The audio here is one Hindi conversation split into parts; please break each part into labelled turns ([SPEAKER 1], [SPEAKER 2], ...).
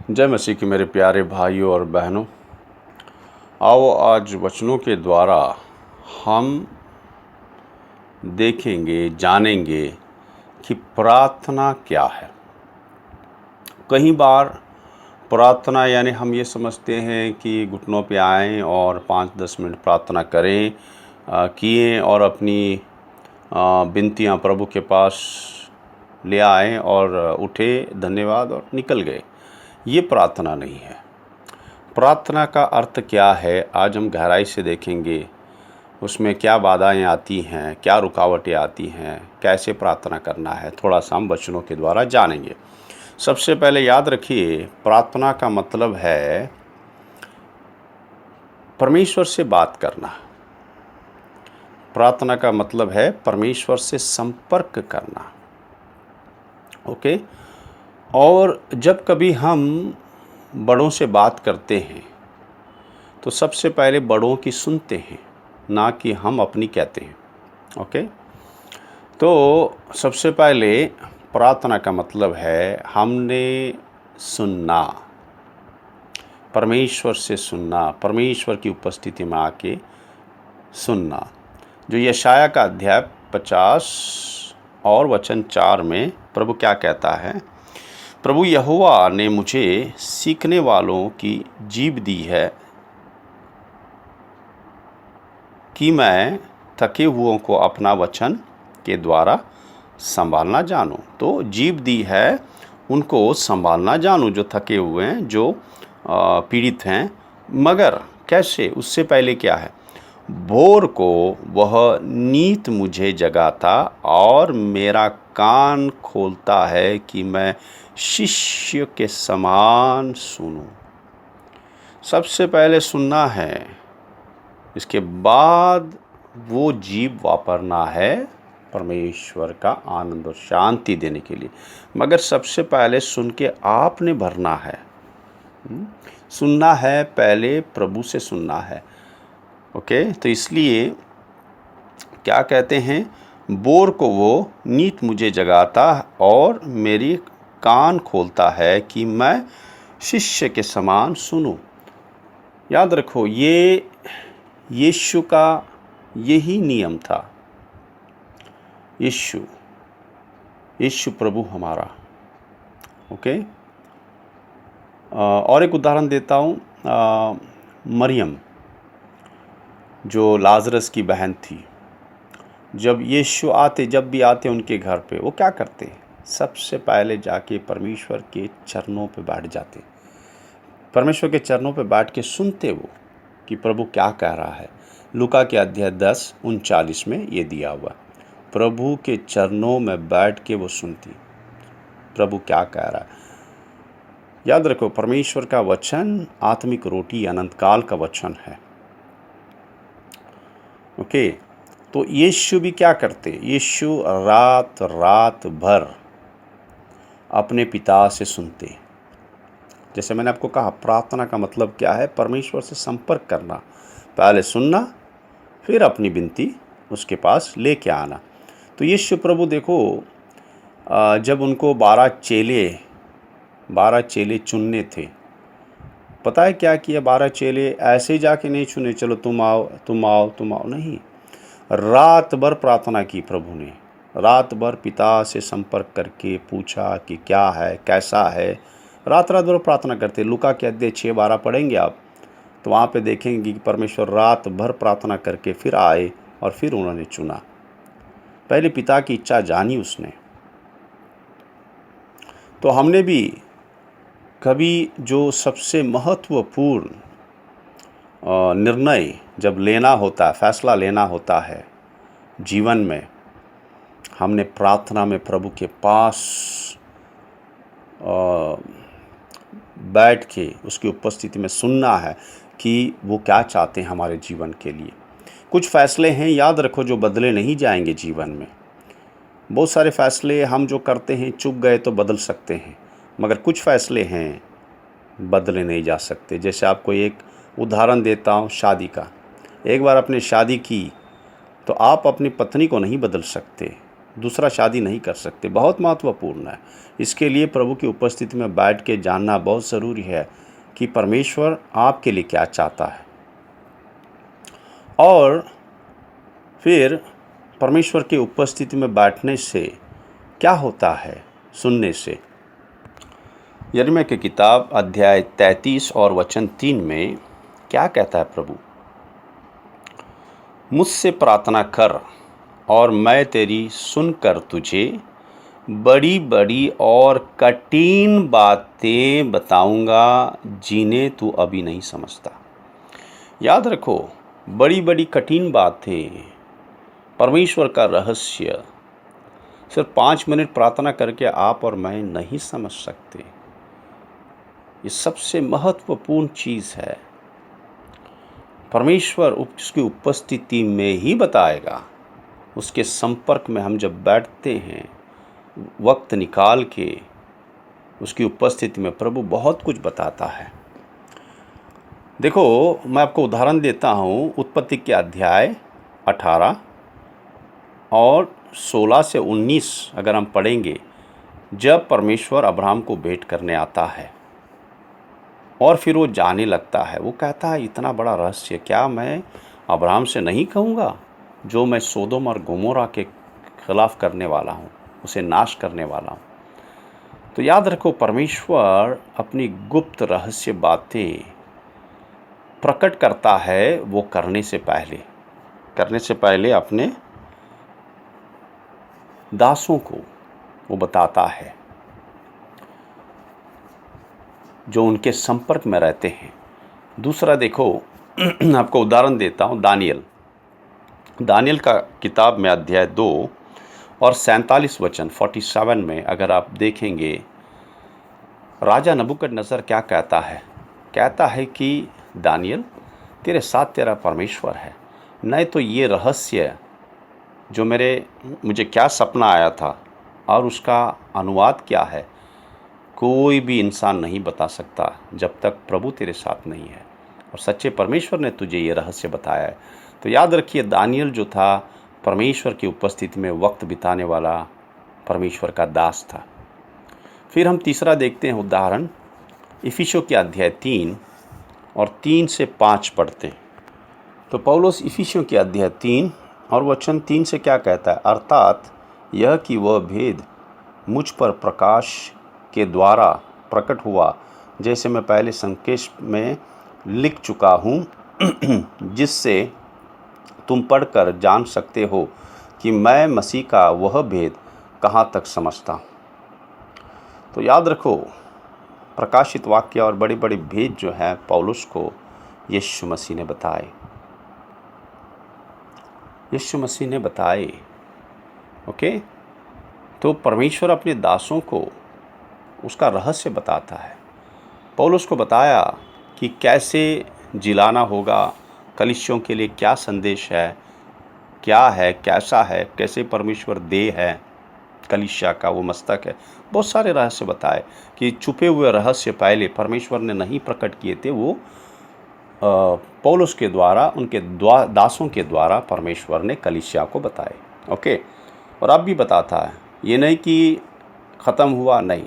[SPEAKER 1] जय मसीह की मेरे प्यारे भाइयों और बहनों। आओ आज वचनों के द्वारा हम देखेंगे, जानेंगे कि प्रार्थना क्या है। कई बार प्रार्थना यानी हम ये समझते हैं कि घुटनों पे आएं और 5-10 मिनट प्रार्थना करें, किए और अपनी विनतियाँ प्रभु के पास ले आएं और उठे, धन्यवाद और निकल गए। ये प्रार्थना नहीं है। प्रार्थना का अर्थ क्या है, आज हम गहराई से देखेंगे। उसमें क्या बाधाएं आती हैं, क्या रुकावटें आती हैं, कैसे प्रार्थना करना है, थोड़ा सा हम वचनों के द्वारा जानेंगे। सबसे पहले याद रखिए, प्रार्थना का मतलब है परमेश्वर से बात करना। प्रार्थना का मतलब है परमेश्वर से संपर्क करना। ओके। और जब कभी हम बड़ों से बात करते हैं तो सबसे पहले बड़ों की सुनते हैं, ना कि हम अपनी कहते हैं। ओके। तो सबसे पहले प्रार्थना का मतलब है हमने सुनना, परमेश्वर से सुनना, परमेश्वर की उपस्थिति में आके सुनना। जो यशाया का अध्याय 50 और वचन 4 में प्रभु क्या कहता है, प्रभु यहोवा ने मुझे सीखने वालों की जीभ दी है कि मैं थके हुओं को अपना वचन के द्वारा संभालना जानूं। तो जीभ दी है उनको संभालना जानूं, जो थके हुए हैं, जो पीड़ित हैं। मगर कैसे? उससे पहले क्या है, भोर को वह नीत मुझे जगाता और मेरा कान खोलता है कि मैं शिष्य के समान सुनूं। सबसे पहले सुनना है, इसके बाद वो जीभ वापरना है परमेश्वर का आनंद और शांति देने के लिए। मगर सबसे पहले सुन के आपने भरना है। सुनना है, पहले प्रभु से सुनना है। ओके। तो इसलिए क्या कहते हैं, भोर को वो नीत मुझे जगाता और मेरी कान खोलता है कि मैं शिष्य के समान सुनूं। याद रखो, ये यीशु का यही नियम था। यीशु प्रभु हमारा। ओके। और एक उदाहरण देता हूँ। मरियम जो लाजरस की बहन थी, जब यीशु जब भी आते उनके घर पे, वो क्या करते? सबसे पहले जाके परमेश्वर के चरणों पे बैठ जाते। परमेश्वर के चरणों पे बैठ के सुनते वो कि प्रभु क्या कह रहा है। लूका के अध्याय 10:39 में ये दिया हुआ, प्रभु के चरणों में बैठ के वो सुनती प्रभु क्या कह रहा है। याद रखो, परमेश्वर का वचन आत्मिक रोटी अनंत काल का वचन है। ओके। तो यीशु भी क्या करते? यीशु रात रात भर अपने पिता से सुनते। जैसे मैंने आपको कहा, प्रार्थना का मतलब क्या है? परमेश्वर से संपर्क करना। पहले सुनना, फिर अपनी विनती उसके पास लेके आना। तो यीशु प्रभु देखो, जब उनको 12 चेले चुनने थे, पता है क्या किया? 12 चेले ऐसे ही जाके नहीं चुने, चलो तुम आओ तुम आओ तुम आओ, नहीं। रात भर प्रार्थना की प्रभु ने। रात भर पिता से संपर्क करके पूछा कि क्या है, कैसा है। रात भर प्रार्थना करते। लूका के अध्याय 6:12 पढ़ेंगे आप, तो वहाँ पे देखेंगे कि परमेश्वर रात भर प्रार्थना करके फिर आए और फिर उन्होंने चुना। पहले पिता की इच्छा जानी उसने। तो हमने भी कभी जो सबसे महत्वपूर्ण निर्णय जब लेना होता है, फैसला लेना होता है जीवन में, हमने प्रार्थना में प्रभु के पास बैठ के उसकी उपस्थिति में सुनना है कि वो क्या चाहते हैं हमारे जीवन के लिए। कुछ फैसले हैं, याद रखो, जो बदले नहीं जाएंगे जीवन में। बहुत सारे फैसले हम जो करते हैं, चुप गए तो बदल सकते हैं, मगर कुछ फैसले हैं बदले नहीं जा सकते। जैसे आपको एक उदाहरण देता हूँ शादी का। एक बार आपने शादी की तो आप अपनी पत्नी को नहीं बदल सकते, दूसरा शादी नहीं कर सकते। बहुत महत्वपूर्ण है। इसके लिए प्रभु की उपस्थिति में बैठ के जानना बहुत ज़रूरी है कि परमेश्वर आपके लिए क्या चाहता है। और फिर परमेश्वर की उपस्थिति में बैठने से क्या होता है, सुनने से। यिर्मयाह की किताब अध्याय 33 और वचन 3 में क्या कहता है प्रभु? मुझसे प्रार्थना कर और मैं तेरी सुनकर तुझे बड़ी बड़ी और कठिन बातें बताऊंगा जिन्हें तू अभी नहीं समझता। याद रखो, बड़ी बड़ी कठिन बातें, परमेश्वर का रहस्य सिर्फ 5 मिनट प्रार्थना करके आप और मैं नहीं समझ सकते। ये सबसे महत्वपूर्ण चीज़ है। परमेश्वर उसकी उपस्थिति में ही बताएगा। उसके संपर्क में हम जब बैठते हैं, वक्त निकाल के उसकी उपस्थिति में, प्रभु बहुत कुछ बताता है। देखो, मैं आपको उदाहरण देता हूँ। उत्पत्ति के अध्याय 18 और 16 से 19 अगर हम पढ़ेंगे, जब परमेश्वर अब्राहम को भेंट करने आता है और फिर वो जाने लगता है। वो कहता है, इतना बड़ा रहस्य क्या मैं अब्राहम से नहीं कहूँगा, जो मैं सोदोम और गोमोरा के खिलाफ करने वाला हूँ, उसे नाश करने वाला हूँ। तो याद रखो, परमेश्वर अपनी गुप्त रहस्य बातें प्रकट करता है वो करने से पहले अपने दासों को वो बताता है जो उनके संपर्क में रहते हैं। दूसरा देखो, आपको उदाहरण देता हूँ। दानियल का किताब में अध्याय 2 और 47 वचन 47 में अगर आप देखेंगे, राजा नबूकदनेस्सर क्या कहता है कि दानियल, तेरे साथ तेरा परमेश्वर है, नहीं तो ये रहस्य जो मुझे क्या सपना आया था और उसका अनुवाद क्या है, कोई भी इंसान नहीं बता सकता जब तक प्रभु तेरे साथ नहीं है और सच्चे परमेश्वर ने तुझे ये रहस्य बताया है। तो याद रखिए, दानियल जो था, परमेश्वर की उपस्थिति में वक्त बिताने वाला परमेश्वर का दास था। फिर हम तीसरा देखते हैं उदाहरण, इफिसियों के अध्याय 3 और 3 से 5 पढ़ते हैं। तो पौलुस इफिसियों के अध्याय 3 और वचन 3 से क्या कहता है? अर्थात यह कि वह भेद मुझ पर प्रकाश के द्वारा प्रकट हुआ, जैसे मैं पहले संकेश में लिख चुका हूँ, जिससे तुम पढ़कर जान सकते हो कि मैं मसीह का वह भेद कहाँ तक समझता हूँ। तो याद रखो, प्रकाशित वाक्य और बड़े बड़े भेद जो हैं पौलुस को यीशु मसीह ने बताए। ओके, तो परमेश्वर अपने दासों को उसका रहस्य बताता है। पौलुस को बताया कि कैसे जिलाना होगा, कलीसियों के लिए क्या संदेश है, क्या है, कैसा है, कैसे परमेश्वर देह है, कलीसिया का वो मस्तक है। बहुत सारे रहस्य बताए कि छुपे हुए रहस्य पहले परमेश्वर ने नहीं प्रकट किए थे, वो पौलुस के द्वारा, उनके दासों के द्वारा परमेश्वर ने कलीसिया को बताए। ओके, और अब भी बताता है, ये नहीं कि ख़त्म हुआ, नहीं,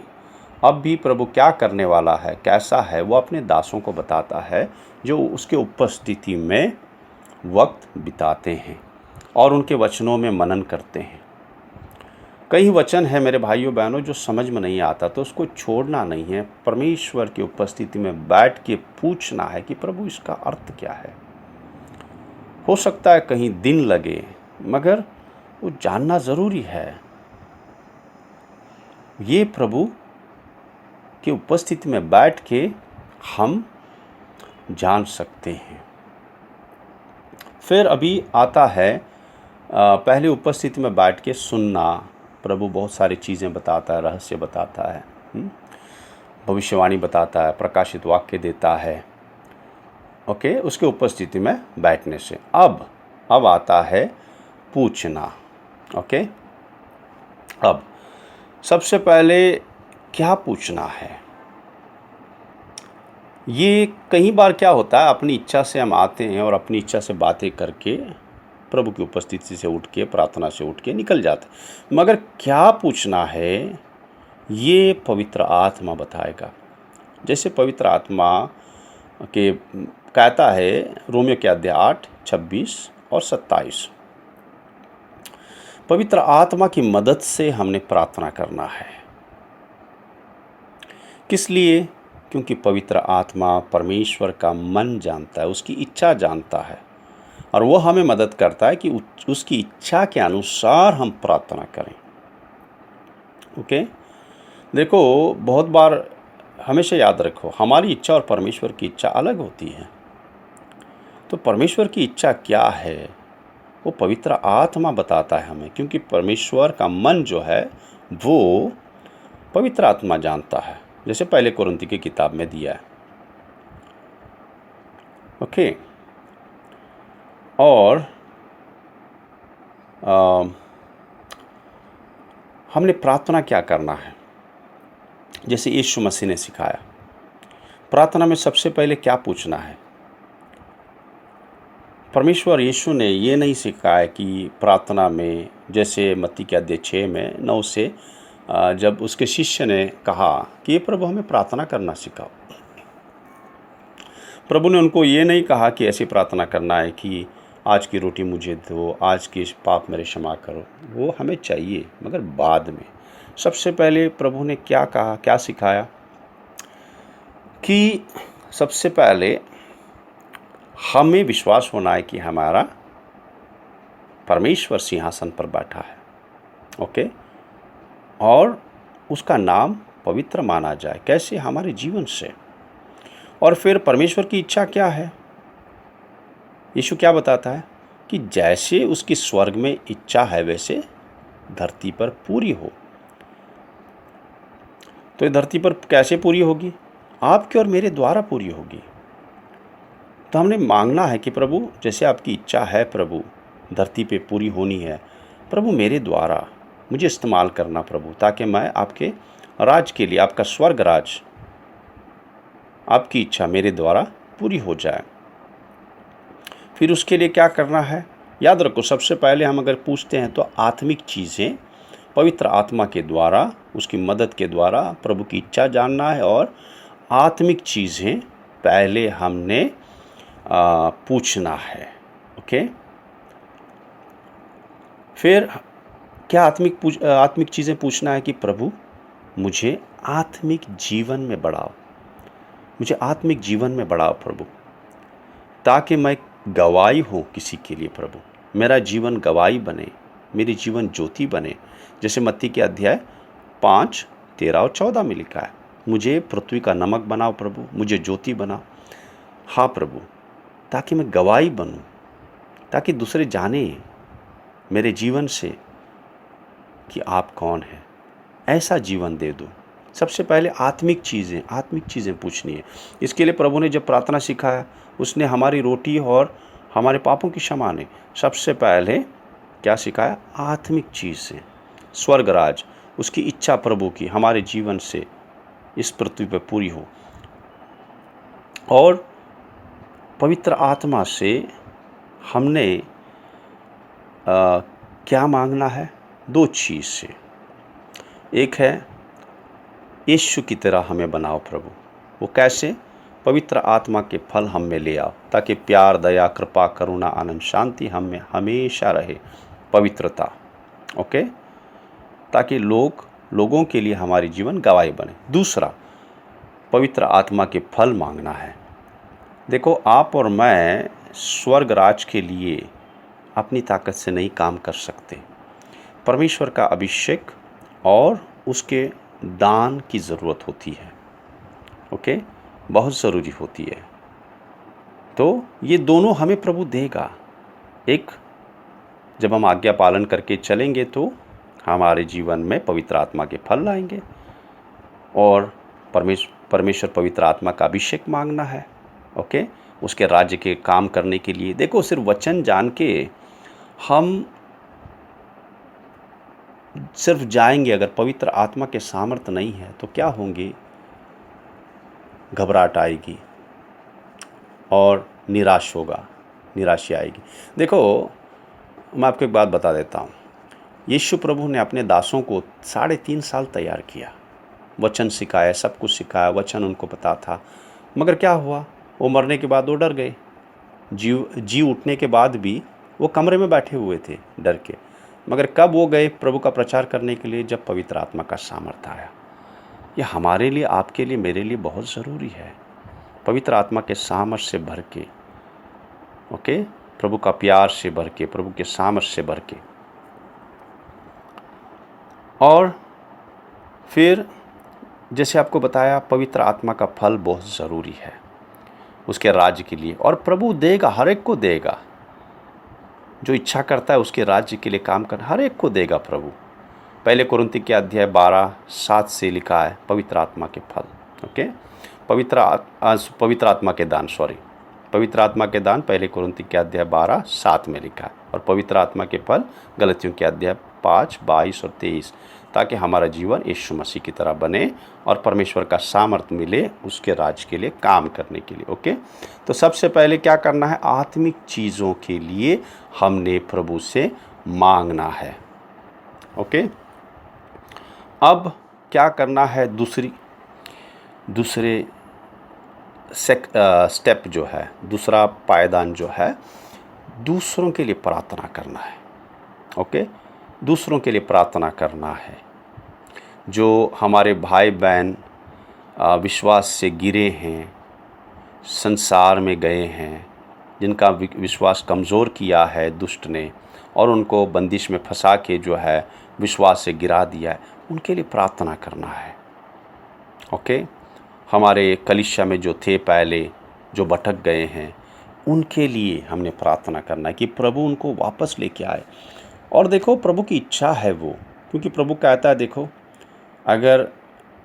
[SPEAKER 1] अब भी प्रभु क्या करने वाला है, कैसा है, वो अपने दासों को बताता है जो उसके उपस्थिति में वक्त बिताते हैं और उनके वचनों में मनन करते हैं। कई वचन है मेरे भाइयों बहनों जो समझ में नहीं आता, तो उसको छोड़ना नहीं है। परमेश्वर की उपस्थिति में बैठ के पूछना है कि प्रभु इसका अर्थ क्या है। हो सकता है कहीं दिन लगे, मगर वो जानना ज़रूरी है। ये प्रभु की उपस्थिति में बैठ के हम जान सकते हैं। फिर अभी आता है पहले उपस्थिति में बैठ के सुनना। प्रभु बहुत सारी चीज़ें बताता है, रहस्य बताता है, भविष्यवाणी बताता है, प्रकाशित वाक्य देता है। ओके, उसके उपस्थिति में बैठने से अब आता है पूछना। ओके, अब सबसे पहले क्या पूछना है? ये कई बार क्या होता है, अपनी इच्छा से हम आते हैं और अपनी इच्छा से बातें करके प्रभु की उपस्थिति से उठ के, प्रार्थना से उठ के निकल जाते। मगर क्या पूछना है ये पवित्र आत्मा बताएगा। जैसे पवित्र आत्मा के कहता है रोमियो के अध्याय 8, 26 और 27, पवित्र आत्मा की मदद से हमने प्रार्थना करना है। किस लिए? क्योंकि पवित्र आत्मा परमेश्वर का मन जानता है, उसकी इच्छा जानता है, और वो हमें मदद करता है कि उसकी इच्छा के अनुसार हम प्रार्थना करें। ओके, देखो बहुत बार हमेशा याद रखो, हमारी इच्छा और परमेश्वर की इच्छा अलग होती है। तो परमेश्वर की इच्छा क्या है वो पवित्र आत्मा बताता है हमें, क्योंकि परमेश्वर का मन जो है वो पवित्र आत्मा जानता है, जैसे पहले कुरिन्थी की किताब में दिया है। ओके, और हमने प्रार्थना क्या करना है, जैसे यीशु मसीह ने सिखाया। प्रार्थना में सबसे पहले क्या पूछना है? परमेश्वर यीशु ने ये नहीं सिखाया कि प्रार्थना में, जैसे मत्ती के अध्याय 6 में 9 से, जब उसके शिष्य ने कहा कि ये प्रभु हमें प्रार्थना करना सिखाओ, प्रभु ने उनको ये नहीं कहा कि ऐसी प्रार्थना करना है कि आज की रोटी मुझे दो, आज की पाप मेरे क्षमा करो। वो हमें चाहिए, मगर बाद में। सबसे पहले प्रभु ने क्या कहा, क्या सिखाया कि सबसे पहले हमें विश्वास होना है कि हमारा परमेश्वर सिंहासन पर बैठा है। ओके, और उसका नाम पवित्र माना जाए। कैसे? हमारे जीवन से। और फिर परमेश्वर की इच्छा क्या है? यीशु क्या बताता है कि जैसे उसकी स्वर्ग में इच्छा है वैसे धरती पर पूरी हो। तो ये धरती पर कैसे पूरी होगी? आपके और मेरे द्वारा पूरी होगी। तो हमने मांगना है कि प्रभु, जैसे आपकी इच्छा है प्रभु धरती पे पूरी होनी है, प्रभु मेरे द्वारा मुझे इस्तेमाल करना प्रभु, ताकि मैं आपके राज के लिए, आपका स्वर्ग राज, आपकी इच्छा मेरे द्वारा पूरी हो जाए। फिर उसके लिए क्या करना है? याद रखो, सबसे पहले हम अगर पूछते हैं तो आत्मिक चीज़ें पवित्र आत्मा के द्वारा, उसकी मदद के द्वारा प्रभु की इच्छा जानना है, और आत्मिक चीज़ें पहले हमने पूछना है। ओके, फिर क्या आत्मिक चीज़ें पूछना है कि प्रभु मुझे आत्मिक जीवन में बढ़ाओ, मुझे आत्मिक जीवन में बढ़ाओ प्रभु, ताकि मैं गवाही हूँ किसी के लिए प्रभु, मेरा जीवन गवाही बने, मेरी जीवन ज्योति बने। जैसे मत्ती के अध्याय 5, 13 और 14 में लिखा है, मुझे पृथ्वी का नमक बनाओ प्रभु, मुझे ज्योति बनाओ। हाँ प्रभु, ताकि मैं गवाही बनूं, ताकि दूसरे जाने मेरे जीवन से कि आप कौन हैं, ऐसा जीवन दे दो। सबसे पहले आत्मिक चीज़ें पूछनी है। इसके लिए प्रभु ने जब प्रार्थना सिखाया, उसने हमारी रोटी और हमारे पापों की क्षमा ने सबसे पहले क्या सिखाया? आत्मिक चीज़ें, स्वर्ग राज, उसकी इच्छा प्रभु की हमारे जीवन से इस पृथ्वी पर पूरी हो। और पवित्र आत्मा से हमने क्या मांगना है? 2 चीज़ से। एक है यीशु की तरह हमें बनाओ प्रभु। वो कैसे? पवित्र आत्मा के फल हम में ले आओ, ताकि प्यार, दया, कृपा, करुणा, आनंद, शांति हम में हमेशा रहे, पवित्रता। ओके, ताकि लोगों के लिए हमारी जीवन गवाही बने। दूसरा, पवित्र आत्मा के फल मांगना है। देखो, आप और मैं स्वर्ग राज के लिए अपनी ताकत से नहीं काम कर सकते। परमेश्वर का अभिषेक और उसके दान की ज़रूरत होती है। ओके, बहुत ज़रूरी होती है। तो ये दोनों हमें प्रभु देगा। एक, जब हम आज्ञा पालन करके चलेंगे तो हमारे जीवन में पवित्र आत्मा के फल लाएंगे, और परमेश्वर पवित्र आत्मा का अभिषेक मांगना है। ओके, उसके राज्य के काम करने के लिए। देखो, सिर्फ वचन जान के हम सिर्फ जाएंगे, अगर पवित्र आत्मा के सामर्थ्य नहीं है तो क्या होंगे? घबराहट आएगी और निराशा आएगी। देखो, मैं आपको एक बात बता देता हूँ। यीशु प्रभु ने अपने दासों को 3.5 साल तैयार किया, वचन सिखाया, सब कुछ सिखाया, वचन उनको पता था। मगर क्या हुआ, वो मरने के बाद वो डर गए। जी उठने के बाद भी वो कमरे में बैठे हुए थे डर के। मगर कब वो गए प्रभु का प्रचार करने के लिए? जब पवित्र आत्मा का सामर्थ्य आया। ये हमारे लिए, आपके लिए, मेरे लिए बहुत ज़रूरी है। पवित्र आत्मा के सामर्थ्य से भर के, ओके, प्रभु का प्यार से भर के, प्रभु के सामर्थ्य से भर के। और फिर जैसे आपको बताया, पवित्र आत्मा का फल बहुत ज़रूरी है उसके राज्य के लिए। और प्रभु देगा, हर एक को देगा। जो इच्छा करता है उसके राज्य के लिए काम करना, हर एक को देगा प्रभु। पहले कुरिन्थी के अध्याय 12:7 से लिखा है पवित्र आत्मा के फल। ओके, पवित्र आत्मा के दान, पवित्र आत्मा के दान पहले कुरिन्थी के अध्याय 12:7 में लिखा है। और पवित्र आत्मा के फल गलतियों के अध्याय 5:22 और 23, ताकि हमारा जीवन यीशु मसीह की तरह बने और परमेश्वर का सामर्थ्य मिले उसके राज्य के लिए काम करने के लिए। ओके, तो सबसे पहले क्या करना है? आत्मिक चीज़ों के लिए हमने प्रभु से मांगना है। ओके, अब क्या करना है? दूसरे स्टेप जो है, दूसरा पायदान जो है, दूसरों के लिए प्रार्थना करना है। ओके, दूसरों के लिए प्रार्थना करना है। जो हमारे भाई बहन विश्वास से गिरे हैं, संसार में गए हैं, जिनका विश्वास कमज़ोर किया है दुष्ट ने और उनको बंदिश में फंसा के जो है विश्वास से गिरा दिया है, उनके लिए प्रार्थना करना है। ओके, हमारे कलीसिया में जो थे पहले, जो भटक गए हैं, उनके लिए हमने प्रार्थना करना है कि प्रभु उनको वापस लेके आए। और देखो, प्रभु की इच्छा है वो, क्योंकि प्रभु कहता है, देखो, अगर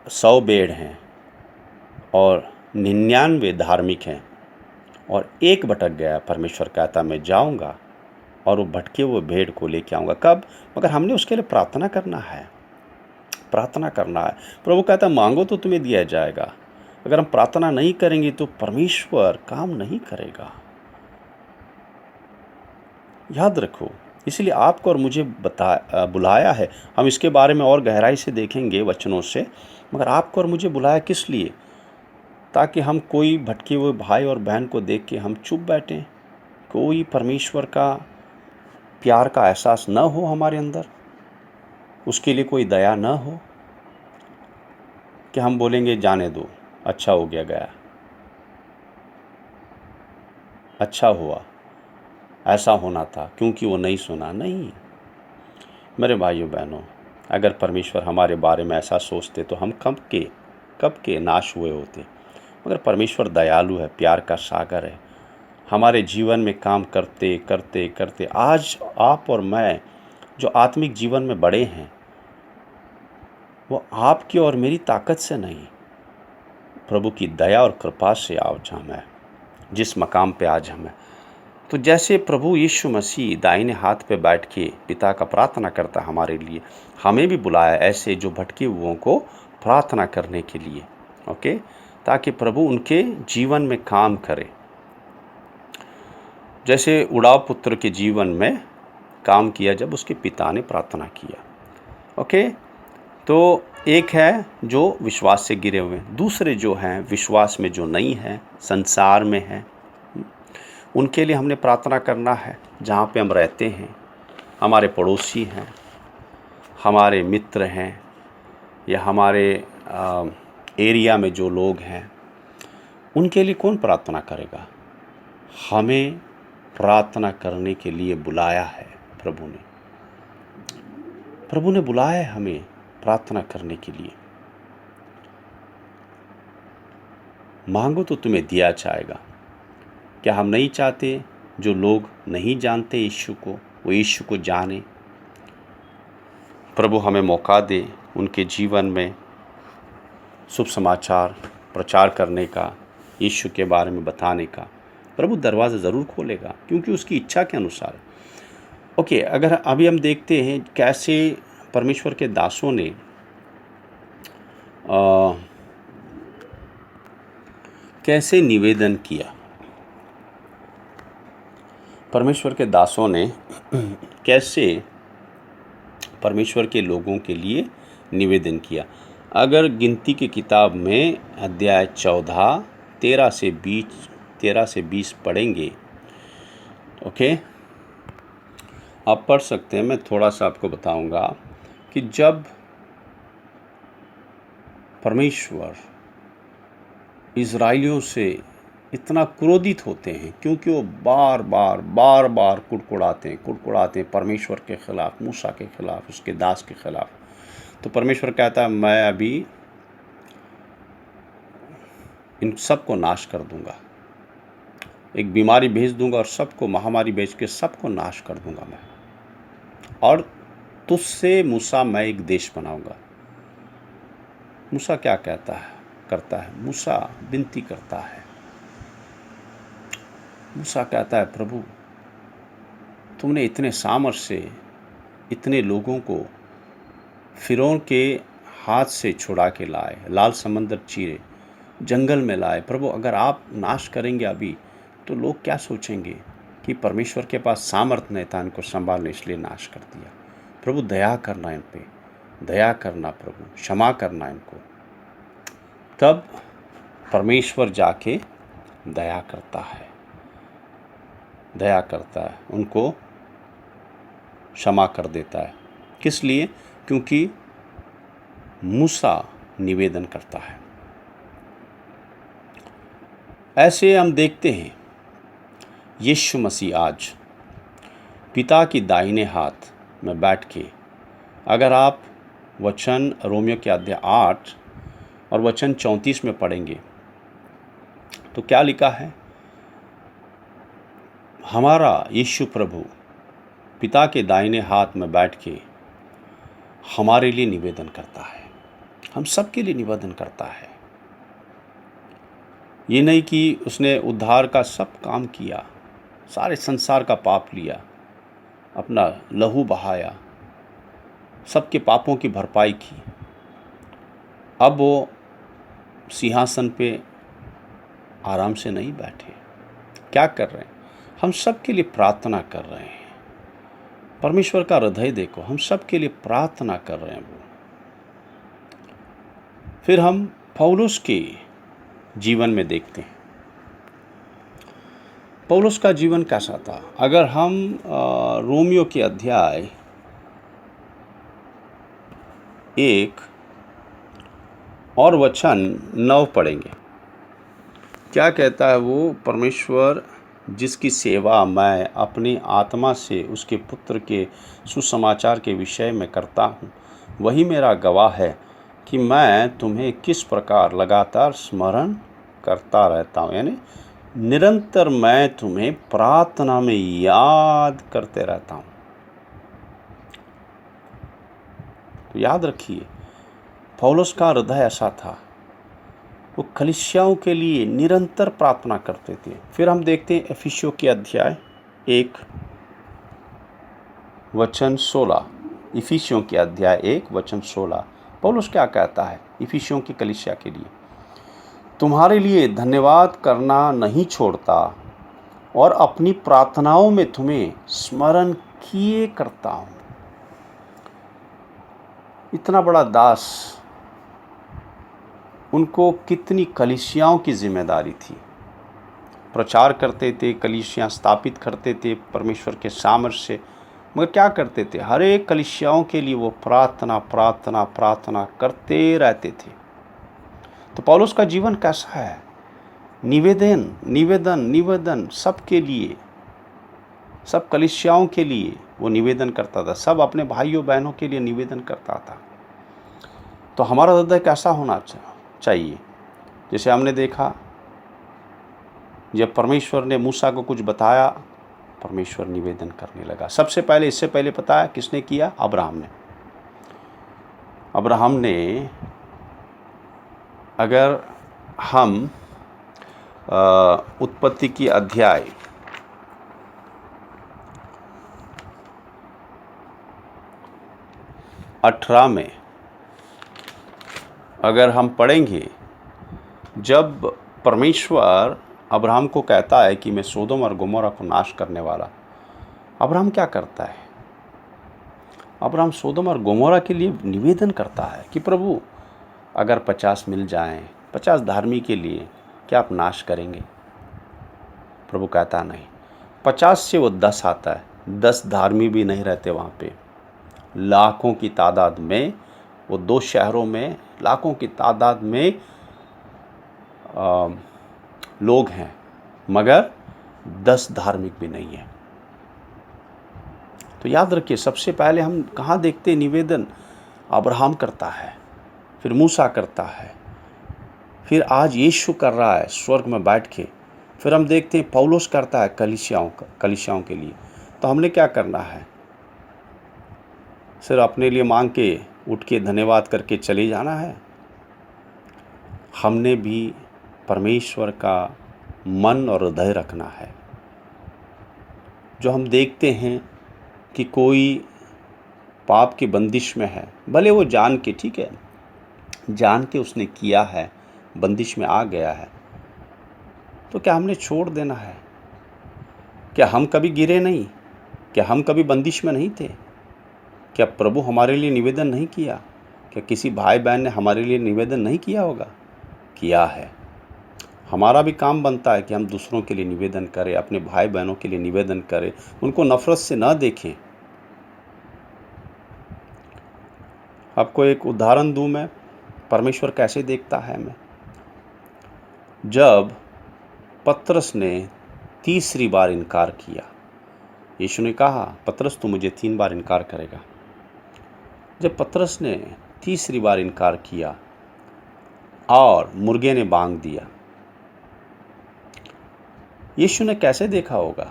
[SPEAKER 1] 100 भेड़ हैं और 99 धार्मिक हैं और एक भटक गया, परमेश्वर कहता मैं जाऊंगा और वो भटके हुए भेड़ को लेके आऊँगा। कब? मगर हमने उसके लिए प्रार्थना करना है, प्रार्थना करना है। प्रभु कहता मांगो तो तुम्हें दिया जाएगा। अगर हम प्रार्थना नहीं करेंगे तो परमेश्वर काम नहीं करेगा, याद रखो। इसलिए आपको और मुझे बुलाया है। हम इसके बारे में और गहराई से देखेंगे वचनों से। मगर आपको और मुझे बुलाया किस लिए? ताकि हम कोई भटके हुए भाई और बहन को देख के हम चुप बैठें, कोई परमेश्वर का प्यार का एहसास न हो हमारे अंदर, उसके लिए कोई दया न हो कि हम बोलेंगे जाने दो, अच्छा हो गया, अच्छा हुआ, ऐसा होना था, क्योंकि वो नहीं सुना। नहीं मेरे भाइयों बहनों, अगर परमेश्वर हमारे बारे में ऐसा सोचते तो हम कब के नाश हुए होते। मगर परमेश्वर दयालु है, प्यार का सागर है। हमारे जीवन में काम करते करते करते आज आप और मैं जो आत्मिक जीवन में बड़े हैं, वो आपकी और मेरी ताकत से नहीं, प्रभु की दया और कृपा से आज हम हैं जिस मकाम पे आज हम हैं। तो जैसे प्रभु यीशु मसीह दाहिने हाथ पे बैठ के पिता का प्रार्थना करता हमारे लिए, हमें भी बुलाया ऐसे जो भटके हुओं को प्रार्थना करने के लिए। ओके, ताकि प्रभु उनके जीवन में काम करे। जैसे उड़ाव पुत्र के जीवन में काम किया जब उसके पिता ने प्रार्थना किया। ओके, तो एक है जो विश्वास से गिरे हुए, दूसरे जो हैं विश्वास में जो नहीं हैं, संसार में हैं, उनके लिए हमने प्रार्थना करना है। जहाँ पे हम रहते हैं, हमारे पड़ोसी हैं, हमारे मित्र हैं, या हमारे एरिया में जो लोग हैं, उनके लिए कौन प्रार्थना करेगा? हमें प्रार्थना करने के लिए बुलाया है प्रभु ने बुलाया है हमें प्रार्थना करने के लिए। मांगो तो तुम्हें दिया जाएगा। क्या हम नहीं चाहते जो लोग नहीं जानते यीशु को, वो यीशु को जाने? प्रभु हमें मौका दे उनके जीवन में शुभ समाचार प्रचार करने का, यीशु के बारे में बताने का। प्रभु दरवाज़ा ज़रूर खोलेगा, क्योंकि उसकी इच्छा के अनुसार। ओके, अगर अभी हम देखते हैं कैसे परमेश्वर के दासों ने कैसे निवेदन किया। परमेश्वर के दासों ने कैसे परमेश्वर के लोगों के लिए निवेदन किया। अगर गिनती की किताब में अध्याय 14 13 से 20 पढ़ेंगे, ओके, आप पढ़ सकते हैं। मैं थोड़ा सा आपको बताऊंगा कि जब परमेश्वर इज़राइलियों से इतना क्रोधित होते हैं, क्योंकि वो बार बार कुड़कुड़ाते हैं परमेश्वर के ख़िलाफ़, मूसा के ख़िलाफ़, उसके दास के ख़िलाफ़, तो परमेश्वर कहता है मैं अभी इन सबको नाश कर दूंगा, एक बीमारी भेज दूंगा और सबको, महामारी भेज के सबको नाश कर दूंगा मैं, और तुझसे मूसा मैं एक देश बनाऊंगा। मूसा क्या करता है? मूसा विनती करता है। मूसा कहता है प्रभु, तुमने इतने सामर्थ से इतने लोगों को फिरौन के हाथ से छुड़ा के लाए, लाल समंदर चीरे, जंगल में लाए। प्रभु अगर आप नाश करेंगे अभी, तो लोग क्या सोचेंगे कि परमेश्वर के पास सामर्थ्य नहीं था इनको संभालने, इसलिए नाश कर दिया। प्रभु दया करना इन पे, दया करना प्रभु, क्षमा करना इनको। तब परमेश्वर जाके दया करता है, उनको क्षमा कर देता है। किस लिए? क्योंकि मूसा निवेदन करता है। ऐसे हम देखते हैं यीशु मसीह आज पिता की दाहिने हाथ में बैठ के, अगर आप वचन रोमियो के अध्याय 8 और वचन 34 में पढ़ेंगे तो क्या लिखा है? हमारा यीशु प्रभु पिता के दाहिने हाथ में बैठ के हमारे लिए निवेदन करता है, हम सबके लिए निवेदन करता है। ये नहीं कि उसने उद्धार का सब काम किया, सारे संसार का पाप लिया, अपना लहू बहाया, सबके पापों की भरपाई की, अब वो सिंहासन पे आराम से नहीं बैठे। क्या कर रहे हैं? हम सब के लिए प्रार्थना कर रहे हैं। परमेश्वर का हृदय देखो, हम सब के लिए प्रार्थना कर रहे हैं वो। फिर हम पौलुस के जीवन में देखते हैं, पौलुस का जीवन कैसा था। अगर हम रोमियो के अध्याय 1 और वचन 9 पढ़ेंगे, क्या कहता है वो? परमेश्वर जिसकी सेवा मैं अपनी आत्मा से उसके पुत्र के सुसमाचार के विषय में करता हूँ, वही मेरा गवाह है कि मैं तुम्हें किस प्रकार लगातार स्मरण करता रहता हूँ, यानी निरंतर मैं तुम्हें प्रार्थना में याद करते रहता हूँ। तो याद रखिए, पौलुस का हृदय ऐसा था, वो कलीसियाओं के लिए निरंतर प्रार्थना करते थे। फिर हम देखते हैं इफिसियों के अध्याय 1 वचन 16, इफिसियों के अध्याय 1 वचन 16, पौलुस क्या कहता है इफिसियों की कलीसिया के लिए? तुम्हारे लिए धन्यवाद करना नहीं छोड़ता और अपनी प्रार्थनाओं में तुम्हें स्मरण किए करता हूँ। इतना बड़ा दास, उनको कितनी कलीसियाओं की जिम्मेदारी थी। प्रचार करते थे, कलीसियाँ स्थापित करते थे परमेश्वर के सामर्थ्य से, मगर क्या करते थे? हर एक कलीसियाओं के लिए वो प्रार्थना करते रहते थे। तो पौलुस का जीवन कैसा है? निवेदन सबके लिए, सब कलीसियाओं के लिए वो निवेदन करता था, सब अपने भाइयों बहनों के लिए निवेदन करता था। तो हमारा हृदय कैसा होना चाहिए? जैसे हमने देखा, जब परमेश्वर ने मूसा को कुछ बताया, परमेश्वर निवेदन करने लगा। सबसे पहले, इससे पहले पता है किसने किया? अब्राहम ने अगर हम उत्पत्ति की अध्याय 18 में अगर हम पढ़ेंगे, जब परमेश्वर अब्राहम को कहता है कि मैं सोदोम और गोमोरा को नाश करने वाला, अब्राहम क्या करता है? अब्राहम सोदोम और गोमोरा के लिए निवेदन करता है कि प्रभु अगर 50 मिल जाएं, 50 धार्मिक के लिए, क्या आप नाश करेंगे? प्रभु कहता नहीं। 50 से वो 10 आता है, 10 धार्मिक भी नहीं रहते वहाँ पे। लाखों की तादाद में, वो 2 शहरों में लाखों की तादाद में लोग हैं, मगर 10 धार्मिक भी नहीं है। तो याद रखिए, सबसे पहले हम कहाँ देखते हैं निवेदन? अब्राहम करता है, फिर मूसा करता है, फिर आज यीशु कर रहा है स्वर्ग में बैठ के, फिर हम देखते हैं पौलुस करता है कलीसियाओं के लिए। तो हमने क्या करना है? सिर्फ अपने लिए मांग के उठ के धन्यवाद करके चले जाना है? हमने भी परमेश्वर का मन और हृदय रखना है। जो हम देखते हैं कि कोई पाप की बंदिश में है, भले वो जान के, ठीक है, जान के उसने किया है, बंदिश में आ गया है, तो क्या हमने छोड़ देना है? क्या हम कभी गिरे नहीं? क्या हम कभी बंदिश में नहीं थे? क्या प्रभु हमारे लिए निवेदन नहीं किया? क्या किसी भाई बहन ने हमारे लिए निवेदन नहीं किया होगा? किया है। हमारा भी काम बनता है कि हम दूसरों के लिए निवेदन करें, अपने भाई बहनों के लिए निवेदन करें, उनको नफरत से न देखें। आपको एक उदाहरण दूं मैं, परमेश्वर कैसे देखता है मैं। जब पतरस ने तीसरी बार इनकार किया, यीशु ने कहा, पतरस तू मुझे 3 बार इनकार करेगा। जब पतरस ने तीसरी बार इनकार किया और मुर्गे ने बांग दिया, यीशु ने कैसे देखा होगा?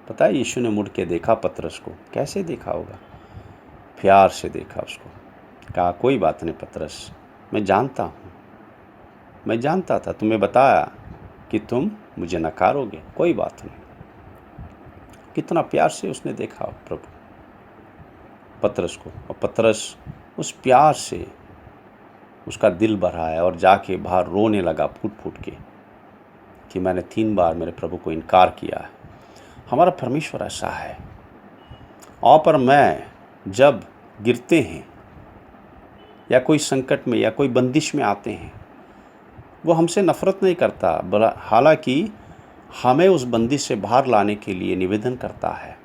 [SPEAKER 1] पता है, यीशु ने मुड़ के देखा पतरस को। कैसे देखा होगा? प्यार से देखा उसको। कहा, कोई बात नहीं पतरस, मैं जानता हूँ, मैं जानता था, तुम्हें बताया कि तुम मुझे नकारोगे, कोई बात नहीं। कितना प्यार से उसने देखा प्रभु पतरस को, और पतरस उस प्यार से उसका दिल भरा है और जाके बाहर रोने लगा फूट फूट के कि मैंने 3 बार मेरे प्रभु को इनकार किया है। हमारा परमेश्वर ऐसा है। और पर मैं जब गिरते हैं या कोई संकट में या कोई बंदिश में आते हैं, वो हमसे नफरत नहीं करता, हालांकि हमें उस बंदिश से बाहर लाने के लिए निवेदन करता है।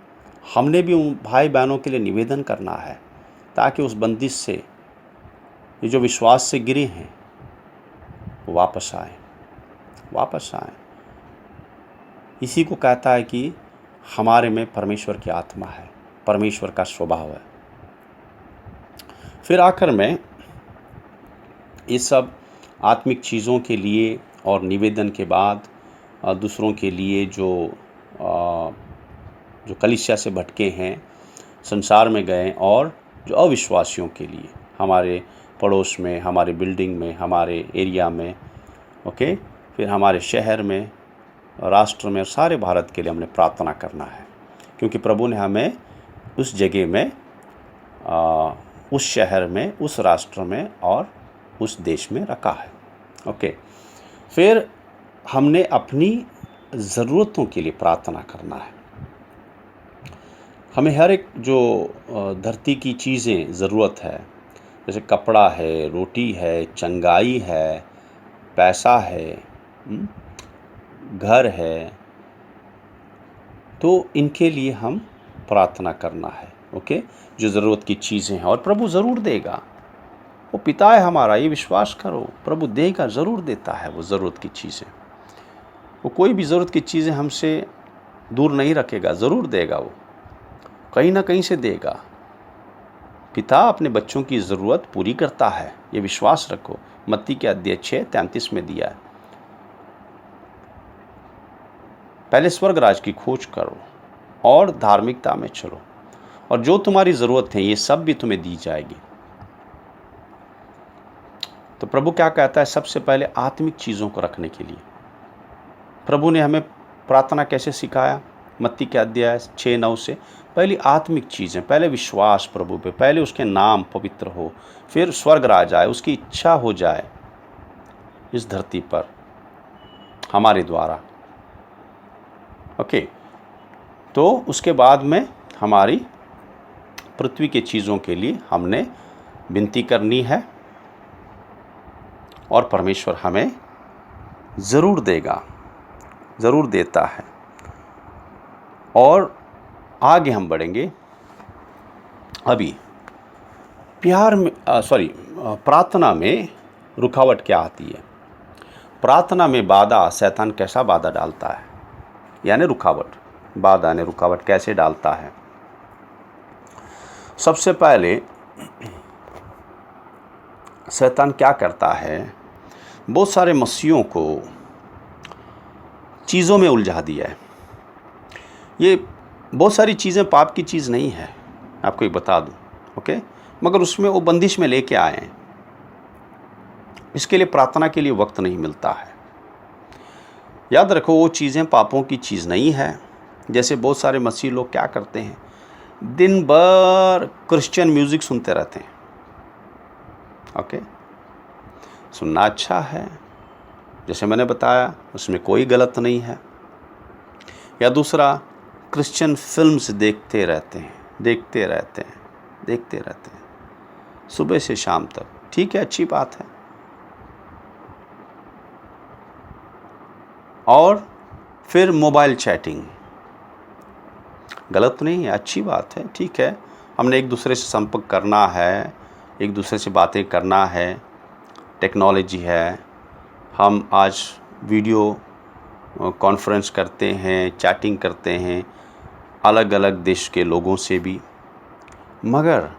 [SPEAKER 1] हमने भी उन भाई बहनों के लिए निवेदन करना है ताकि उस बंदिश से, ये जो विश्वास से गिरे हैं, वो वापस आए। इसी को कहता है कि हमारे में परमेश्वर की आत्मा है, परमेश्वर का स्वभाव है। फिर आखिर में ये सब आत्मिक चीज़ों के लिए और निवेदन के बाद दूसरों के लिए जो कलीसिया से भटके हैं, संसार में गए, और जो अविश्वासियों के लिए, हमारे पड़ोस में, हमारे बिल्डिंग में, हमारे एरिया में, ओके, फिर हमारे शहर में, राष्ट्र में, और सारे भारत के लिए हमने प्रार्थना करना है, क्योंकि प्रभु ने हमें उस जगह में, उस शहर में, उस राष्ट्र में और उस देश में रखा है। ओके, फिर हमने अपनी ज़रूरतों के लिए प्रार्थना करना है। हमें हर एक जो धरती की चीज़ें ज़रूरत है, जैसे कपड़ा है, रोटी है, चंगाई है, पैसा है, घर है, तो इनके लिए हम प्रार्थना करना है। ओके, जो ज़रूरत की चीज़ें हैं, और प्रभु ज़रूर देगा। वो पिता है हमारा, ये विश्वास करो, प्रभु देगा, ज़रूर देता है वो ज़रूरत की चीज़ें। वो कोई भी ज़रूरत की चीज़ें हमसे दूर नहीं रखेगा, ज़रूर देगा, वो कहीं ना कहीं से देगा। पिता अपने बच्चों की ज़रूरत पूरी करता है, ये विश्वास रखो। मत्ती के अध्याय 6:33 में दिया है, पहले स्वर्ग राज की खोज करो और धार्मिकता में चलो, और जो तुम्हारी ज़रूरत है ये सब भी तुम्हें दी जाएगी। तो प्रभु क्या कहता है? सबसे पहले आत्मिक चीज़ों को रखने के लिए प्रभु ने हमें प्रार्थना कैसे सिखाया? मत्ती के अध्याय 6:9 से, पहली आत्मिक चीज़ें, पहले विश्वास प्रभु पे, पहले उसके नाम पवित्र हो, फिर स्वर्ग राज आए, उसकी इच्छा हो जाए इस धरती पर हमारे द्वारा। ओके, तो उसके बाद में हमारी पृथ्वी के चीज़ों के लिए हमने विनती करनी है और परमेश्वर हमें ज़रूर देगा, ज़रूर देता है। और आगे हम बढ़ेंगे। अभी प्यार में प्रार्थना में रुकावट क्या आती है? प्रार्थना में बाधा शैतान कैसा बाधा डालता है, यानी रुकावट, बाधा ने रुकावट कैसे डालता है? सबसे पहले शैतान क्या करता है, बहुत सारे मसीहों को चीज़ों में उलझा दिया है। ये बहुत सारी चीज़ें पाप की चीज़ नहीं है, आपको एक बता दूं, ओके, मगर उसमें वो बंदिश में लेके आए हैं। इसके लिए प्रार्थना के लिए वक्त नहीं मिलता है। याद रखो, वो चीज़ें पापों की चीज़ नहीं है। जैसे बहुत सारे मसीह लोग क्या करते हैं, दिन भर क्रिश्चियन म्यूज़िक सुनते रहते हैं। ओके, सुनना अच्छा है, जैसे मैंने बताया, उसमें कोई गलत नहीं है। या दूसरा, क्रिश्चियन फिल्म्स देखते रहते हैं सुबह से शाम तक। ठीक है, अच्छी बात है। और फिर मोबाइल चैटिंग, गलत नहीं है, अच्छी बात है, ठीक है। हमने एक दूसरे से संपर्क करना है, एक दूसरे से बातें करना है, टेक्नोलॉजी है। हम आज वीडियो कॉन्फ्रेंस करते हैं, चैटिंग करते हैं अलग अलग देश के लोगों से भी, मगर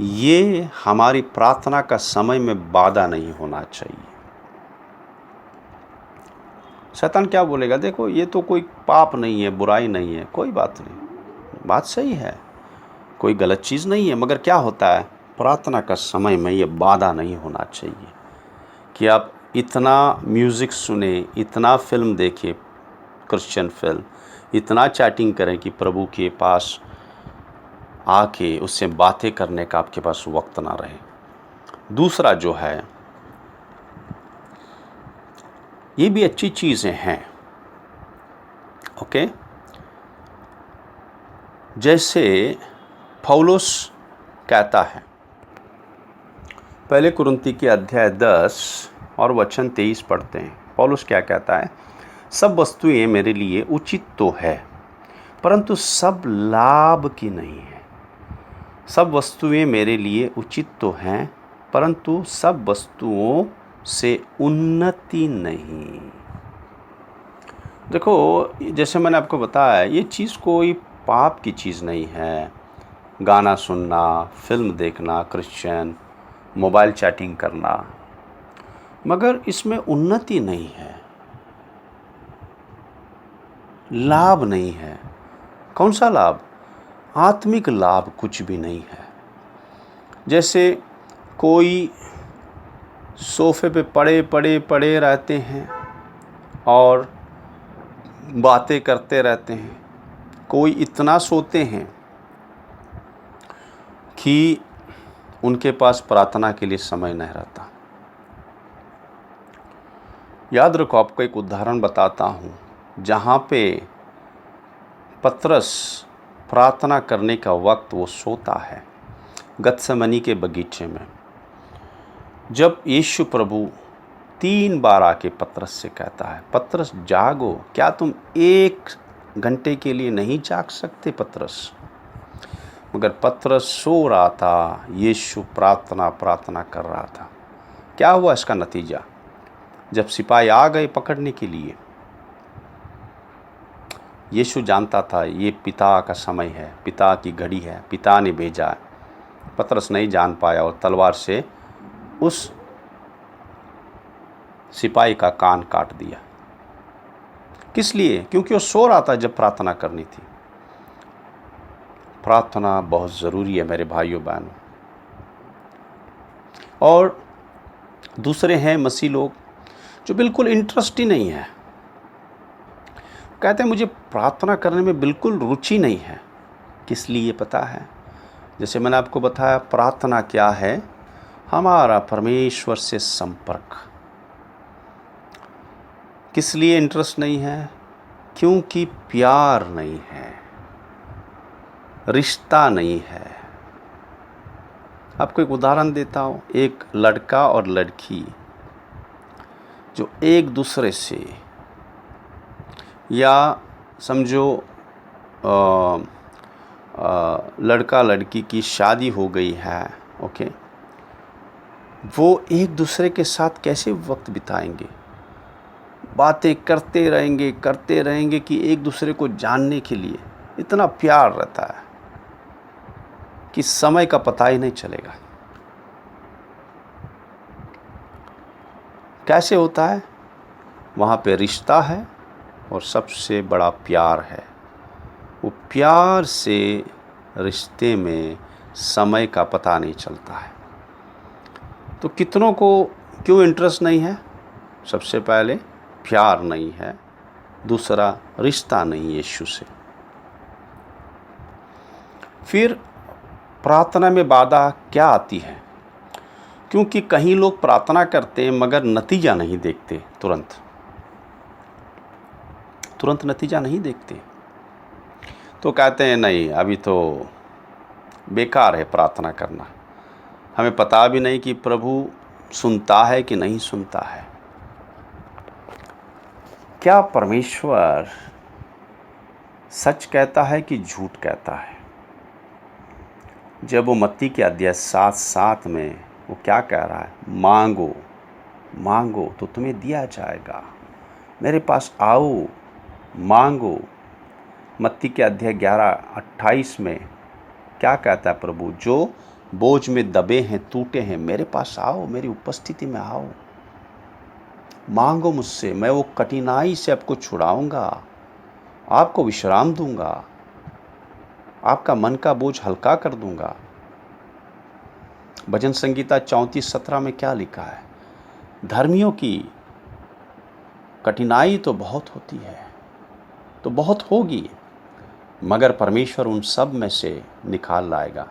[SPEAKER 1] ये हमारी प्रार्थना का समय में बाधा नहीं होना चाहिए। शैतान क्या बोलेगा, देखो ये तो कोई पाप नहीं है, बुराई नहीं है, कोई बात नहीं, बात सही है, कोई गलत चीज़ नहीं है, मगर क्या होता है, प्रार्थना का समय में ये बाधा नहीं होना चाहिए कि आप इतना म्यूज़िक सुने, इतना फिल्म देखे, क्रिश्चियन फिल्म, इतना चैटिंग करें कि प्रभु के पास आके उससे बातें करने का आपके पास वक्त ना रहे। दूसरा जो है, ये भी अच्छी चीज़ें हैं, ओके। जैसे पौलुस कहता है, पहले कुरिन्ती के अध्याय 10 और वचन 23 पढ़ते हैं। पौलुस क्या कहता है, सब वस्तुएं मेरे लिए उचित तो है, परंतु सब लाभ की नहीं है। सब वस्तुएं मेरे लिए उचित तो हैं, परंतु सब वस्तुओं से उन्नति नहीं। देखो, जैसे मैंने आपको बताया, ये चीज़ कोई पाप की चीज़ नहीं है। गाना सुनना, फिल्म देखना, क्रिश्चियन, मोबाइल चैटिंग करना, मगर इसमें उन्नति नहीं है, लाभ नहीं है। कौन सा लाभ? आत्मिक लाभ कुछ भी नहीं है। जैसे कोई सोफे पे पड़े रहते हैं और बातें करते रहते हैं, कोई इतना सोते हैं कि उनके पास प्रार्थना के लिए समय नहीं रहता। याद रखो, आपको एक उदाहरण बताता हूँ, जहाँ पे पतरस प्रार्थना करने का वक्त वो सोता है, गत्सेमनी के बगीचे में। जब यीशु प्रभु 3 बार आके पतरस से कहता है, पतरस जागो, क्या तुम 1 घंटे के लिए नहीं जाग सकते पतरस? मगर पतरस सो रहा था, यीशु प्रार्थना कर रहा था। क्या हुआ इसका नतीजा? जब सिपाही आ गए पकड़ने के लिए, यीशु जानता था ये पिता का समय है, पिता की घड़ी है, पिता ने भेजा है। पतरस नहीं जान पाया और तलवार से उस सिपाही का कान काट दिया। किस लिए? क्योंकि वो सो रहा था जब प्रार्थना करनी थी। प्रार्थना बहुत ज़रूरी है मेरे भाइयों बहनों। और दूसरे हैं मसीह लोग जो बिल्कुल इंटरेस्ट ही नहीं है, कहते हैं मुझे प्रार्थना करने में बिल्कुल रुचि नहीं है। किस लिए पता है? जैसे मैंने आपको बताया, प्रार्थना क्या है? हमारा परमेश्वर से संपर्क। किस लिए इंटरेस्ट नहीं है? क्योंकि प्यार नहीं है। रिश्ता नहीं है। आपको एक उदाहरण देता हूँ। एक लड़का और लड़की जो एक दूसरे से, या समझो लड़का लड़की की शादी हो गई है, ओके, वो एक दूसरे के साथ कैसे वक्त बिताएंगे? बातें करते रहेंगे कि एक दूसरे को जानने के लिए इतना प्यार रहता है कि समय का पता ही नहीं चलेगा। कैसे होता है? वहाँ पे रिश्ता है और सबसे बड़ा प्यार है। वो प्यार से रिश्ते में समय का पता नहीं चलता है। तो कितनों को क्यों इंटरेस्ट नहीं है? सबसे पहले प्यार नहीं है, दूसरा रिश्ता नहीं यीशु से। फिर प्रार्थना में बाधा क्या आती है? क्योंकि कहीं लोग प्रार्थना करते हैं मगर नतीजा नहीं देखते, तुरंत नतीजा नहीं देखते। तो कहते हैं नहीं, अभी तो बेकार है प्रार्थना करना, हमें पता भी नहीं कि प्रभु सुनता है कि नहीं सुनता है। क्या परमेश्वर सच कहता है कि झूठ कहता है? जब वो मत्ती के अध्याय 7:7 में वो क्या कह रहा है? मांगो तो तुम्हें दिया जाएगा, मेरे पास आओ, मांगो। मत्ती के अध्याय 11:28 में क्या कहता है प्रभु? जो बोझ में दबे हैं, टूटे हैं, मेरे पास आओ, मेरी उपस्थिति में आओ, मांगो मुझसे, मैं वो कठिनाई से आपको छुड़ाऊंगा, आपको विश्राम दूंगा, आपका मन का बोझ हल्का कर दूंगा। भजन संगीता 34:17 में क्या लिखा है? धर्मियों की कठिनाई तो बहुत होती है, तो बहुत होगी, मगर परमेश्वर उन सब में से निकाल लाएगा।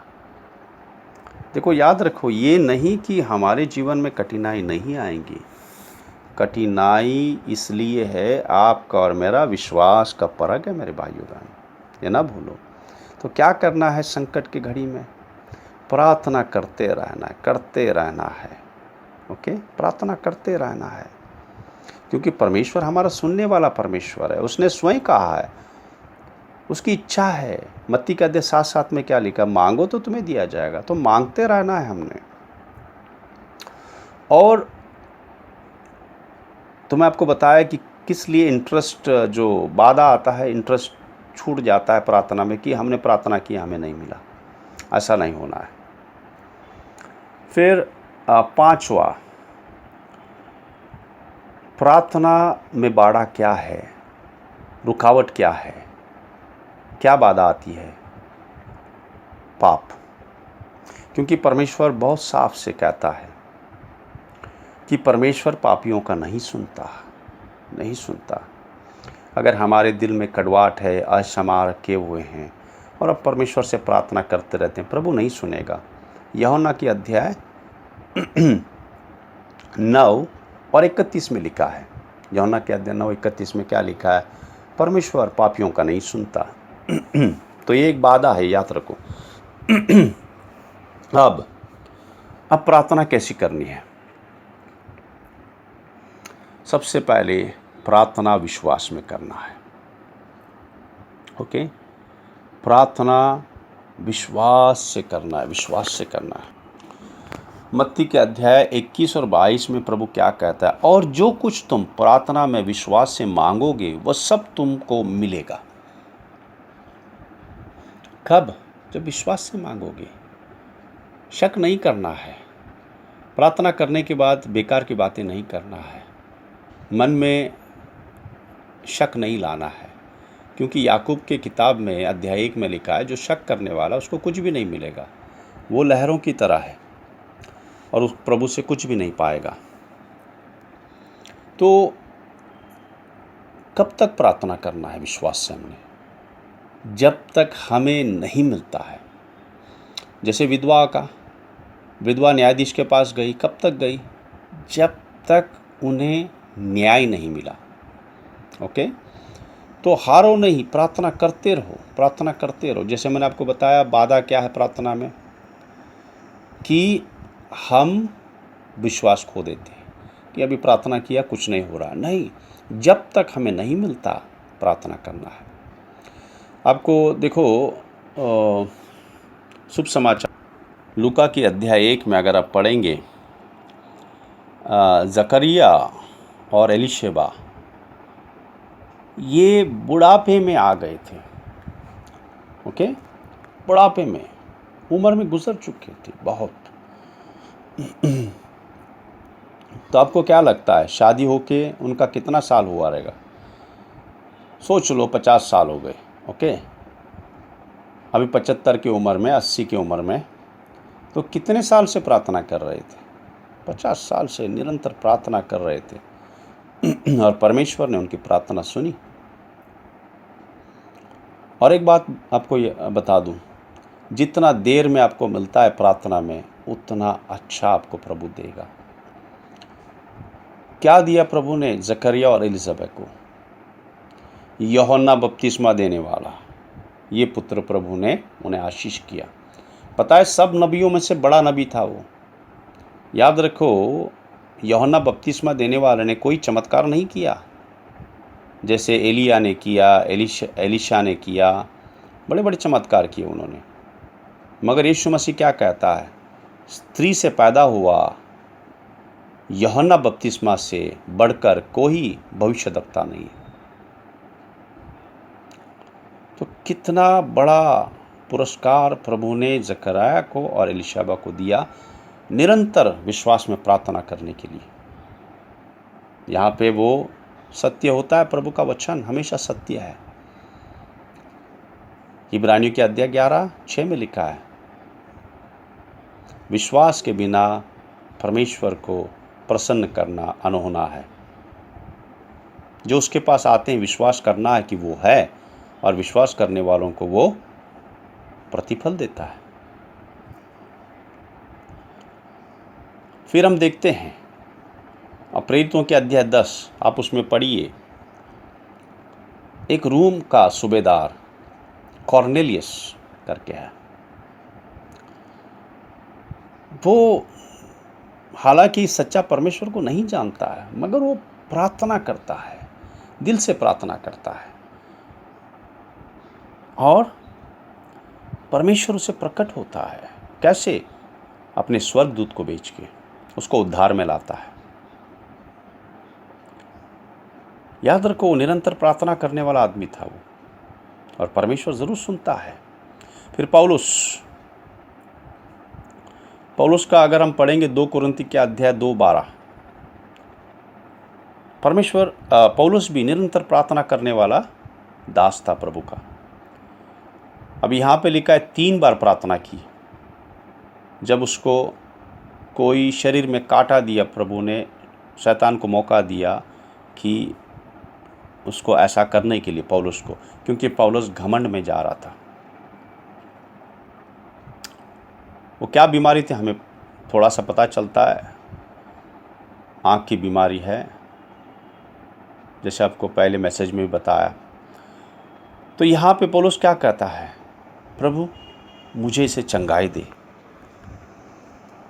[SPEAKER 1] देखो, याद रखो, ये नहीं कि हमारे जीवन में कठिनाई नहीं आएंगी। कठिनाई इसलिए है, आपका और मेरा विश्वास का परख है मेरे भाइयों बहन, ये ना भूलो। तो क्या करना है संकट की घड़ी में? प्रार्थना करते रहना है, ओके, प्रार्थना करते रहना है। क्योंकि परमेश्वर हमारा सुनने वाला परमेश्वर है। उसने स्वयं कहा है, उसकी इच्छा है। मत्ती के अध्याय 7:7 में क्या लिखा? मांगो तो तुम्हें दिया जाएगा। तो मांगते रहना है हमने। और तो मैं आपको बताया कि किस लिए इंटरेस्ट, जो बाधा आता है, इंटरेस्ट छूट जाता है प्रार्थना में, कि हमने प्रार्थना की, हमें नहीं मिला। ऐसा नहीं होना है। फिर 5वां, प्रार्थना में बाधा क्या है? रुकावट क्या है? क्या बाधा आती है? पाप। क्योंकि परमेश्वर बहुत साफ से कहता है कि परमेश्वर पापियों का नहीं सुनता। अगर हमारे दिल में कड़वाहट है, अक्षमा रखे हुए हैं और अब परमेश्वर से प्रार्थना करते रहते हैं, प्रभु नहीं सुनेगा। यूहन्ना की अध्याय 9:31 में लिखा है। यूहन्ना के अध्याय 9:31 में क्या लिखा है? परमेश्वर पापियों का नहीं सुनता। तो ये एक बाधा है, याद रखो। अब प्रार्थना कैसी करनी है? सबसे पहले प्रार्थना विश्वास में करना है, ओके। प्रार्थना विश्वास से करना है। मत्ती के अध्याय 21 और 22 में प्रभु क्या कहता है? और जो कुछ तुम प्रार्थना में विश्वास से मांगोगे वह सब तुमको मिलेगा। कब? जब विश्वास से मांगोगे। शक नहीं करना है। प्रार्थना करने के बाद बेकार की बातें नहीं करना है। मन में शक नहीं लाना है। क्योंकि याकूब के किताब में अध्याय 1 में लिखा है, जो शक करने वाला उसको कुछ भी नहीं मिलेगा। वो लहरों की तरह है और उस प्रभु से कुछ भी नहीं पाएगा। तो कब तक प्रार्थना करना है विश्वास से हमने? जब तक हमें नहीं मिलता है। जैसे विधवा न्यायाधीश के पास गई। कब तक गई? जब तक उन्हें न्याय नहीं मिला, ओके। तो हारो नहीं, प्रार्थना करते रहो, प्रार्थना करते रहो। जैसे मैंने आपको बताया बाधा क्या है प्रार्थना में, कि हम विश्वास खो देते हैं कि अभी प्रार्थना किया कुछ नहीं हो रहा। नहीं, जब तक हमें नहीं मिलता प्रार्थना करना है। आपको देखो शुभ समाचार लूका की अध्याय 1 में अगर आप पढ़ेंगे, जकरिया और एलिशबा ये बुढ़ापे में आ गए थे। ओके, बुढ़ापे में, उम्र में गुजर चुके थे बहुत। तो आपको क्या लगता है शादी होके उनका कितना साल हुआ रहेगा? सोच लो 50 साल हो गए। ओके, अभी 75 की उम्र में, 80 की उम्र में, तो कितने साल से प्रार्थना कर रहे थे? 50 साल से निरंतर प्रार्थना कर रहे थे और परमेश्वर ने उनकी प्रार्थना सुनी। और एक बात आपको ये बता दूं, जितना देर में आपको मिलता है प्रार्थना में, उतना अच्छा आपको प्रभु देगा। क्या दिया प्रभु ने जकरिया और एलिजबेथ को? यूहन्ना बपतिस्मा देने वाला, ये पुत्र प्रभु ने उन्हें आशीष किया। पता है, सब नबियों में से बड़ा नबी था वो। याद रखो, यूहन्ना बपतिस्मा देने वाले ने कोई चमत्कार नहीं किया जैसे एलिया ने किया, एलिशा ने किया, बड़े बड़े चमत्कार किए उन्होंने। मगर यीशु मसीह क्या कहता है? स्त्री से पैदा हुआ यूहन्ना बपतिस्मा से बढ़कर कोई भविष्यद्वक्ता नहीं है। तो कितना बड़ा पुरस्कार प्रभु ने जकरिया को और एलिशबा को दिया, निरंतर विश्वास में प्रार्थना करने के लिए। यहाँ पे वो सत्य होता है, प्रभु का वचन हमेशा सत्य है। इब्रानियों के अध्याय 11:6 में लिखा है, विश्वास के बिना परमेश्वर को प्रसन्न करना अनहोना है। जो उसके पास आते हैं विश्वास करना है कि वो है, और विश्वास करने वालों को वो प्रतिफल देता है। फिर हम देखते हैं प्रेरितों के अध्याय 10, आप उसमें पढ़िए। एक रूम का सूबेदार कॉर्नेलियस करके है, वो हालांकि सच्चा परमेश्वर को नहीं जानता है, मगर वो प्रार्थना करता है, दिल से प्रार्थना करता है, और परमेश्वर उसे प्रकट होता है। कैसे? अपने स्वर्गदूत को भेज के उसको उद्धार में लाता है। याद रखो, वो निरंतर प्रार्थना करने वाला आदमी था वो, और परमेश्वर ज़रूर सुनता है। फिर पौलुस का अगर हम पढ़ेंगे 2 कुरिन्थी के अध्याय 2:12, पौलुस भी निरंतर प्रार्थना करने वाला दास था प्रभु का। अब यहाँ पे लिखा है 3 बार प्रार्थना की। जब उसको कोई शरीर में काटा दिया, प्रभु ने शैतान को मौका दिया कि उसको ऐसा करने के लिए पौलुस को, क्योंकि पौलुस घमंड में जा रहा था। वो क्या बीमारी थी हमें थोड़ा सा पता चलता है, आँख की बीमारी है, जैसे आपको पहले मैसेज में भी बताया। तो यहाँ पे पौलुस क्या कहता है? प्रभु मुझे इसे चंगाई दे,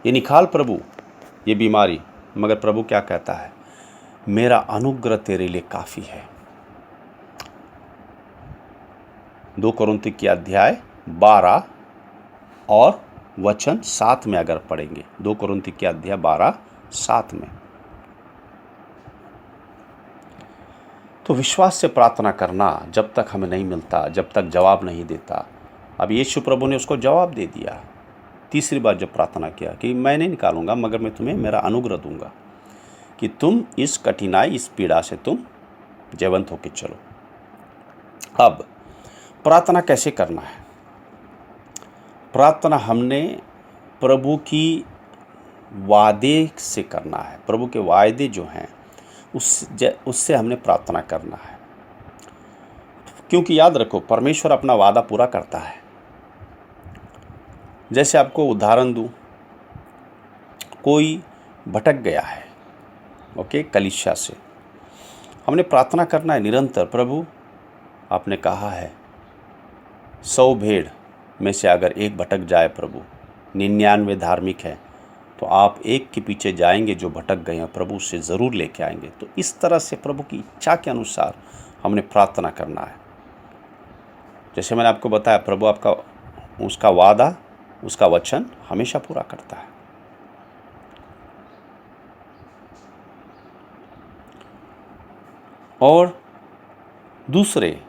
[SPEAKER 1] ये निकाल प्रभु ये बीमारी। मगर प्रभु क्या कहता है? मेरा अनुग्रह तेरे लिए काफ़ी है। 2 कुरिन्थी के अध्याय 12 और वचन 7 में अगर पढ़ेंगे, 2 कुरिन्थी के अध्याय 12:7 में, तो विश्वास से प्रार्थना करना जब तक हमें नहीं मिलता, जब तक जवाब नहीं देता। अब यीशु प्रभु ने उसको जवाब दे दिया तीसरी बार जब प्रार्थना किया कि मैं नहीं निकालूंगा, मगर मैं तुम्हें मेरा अनुग्रह दूंगा कि तुम इस कठिनाई, इस पीड़ा से तुम जीवंत होकर चलो। अब प्रार्थना कैसे करना है? प्रार्थना हमने प्रभु की वादे से करना है। प्रभु के वायदे जो हैं उससे हमने प्रार्थना करना है, क्योंकि याद रखो परमेश्वर अपना वादा पूरा करता है। जैसे आपको उदाहरण दूं, कोई भटक गया है, ओके, कलीसिया से हमने प्रार्थना करना है निरंतर, प्रभु आपने कहा है 100 भेड़ में से अगर एक भटक जाए प्रभु, 99 धार्मिक है, तो आप एक के पीछे जाएंगे जो भटक गए हैं प्रभु, उससे ज़रूर लेके आएंगे। तो इस तरह से प्रभु की इच्छा के अनुसार हमने प्रार्थना करना है। जैसे मैंने आपको बताया, प्रभु आपका उसका वादा, उसका वचन हमेशा पूरा करता है। और दूसरे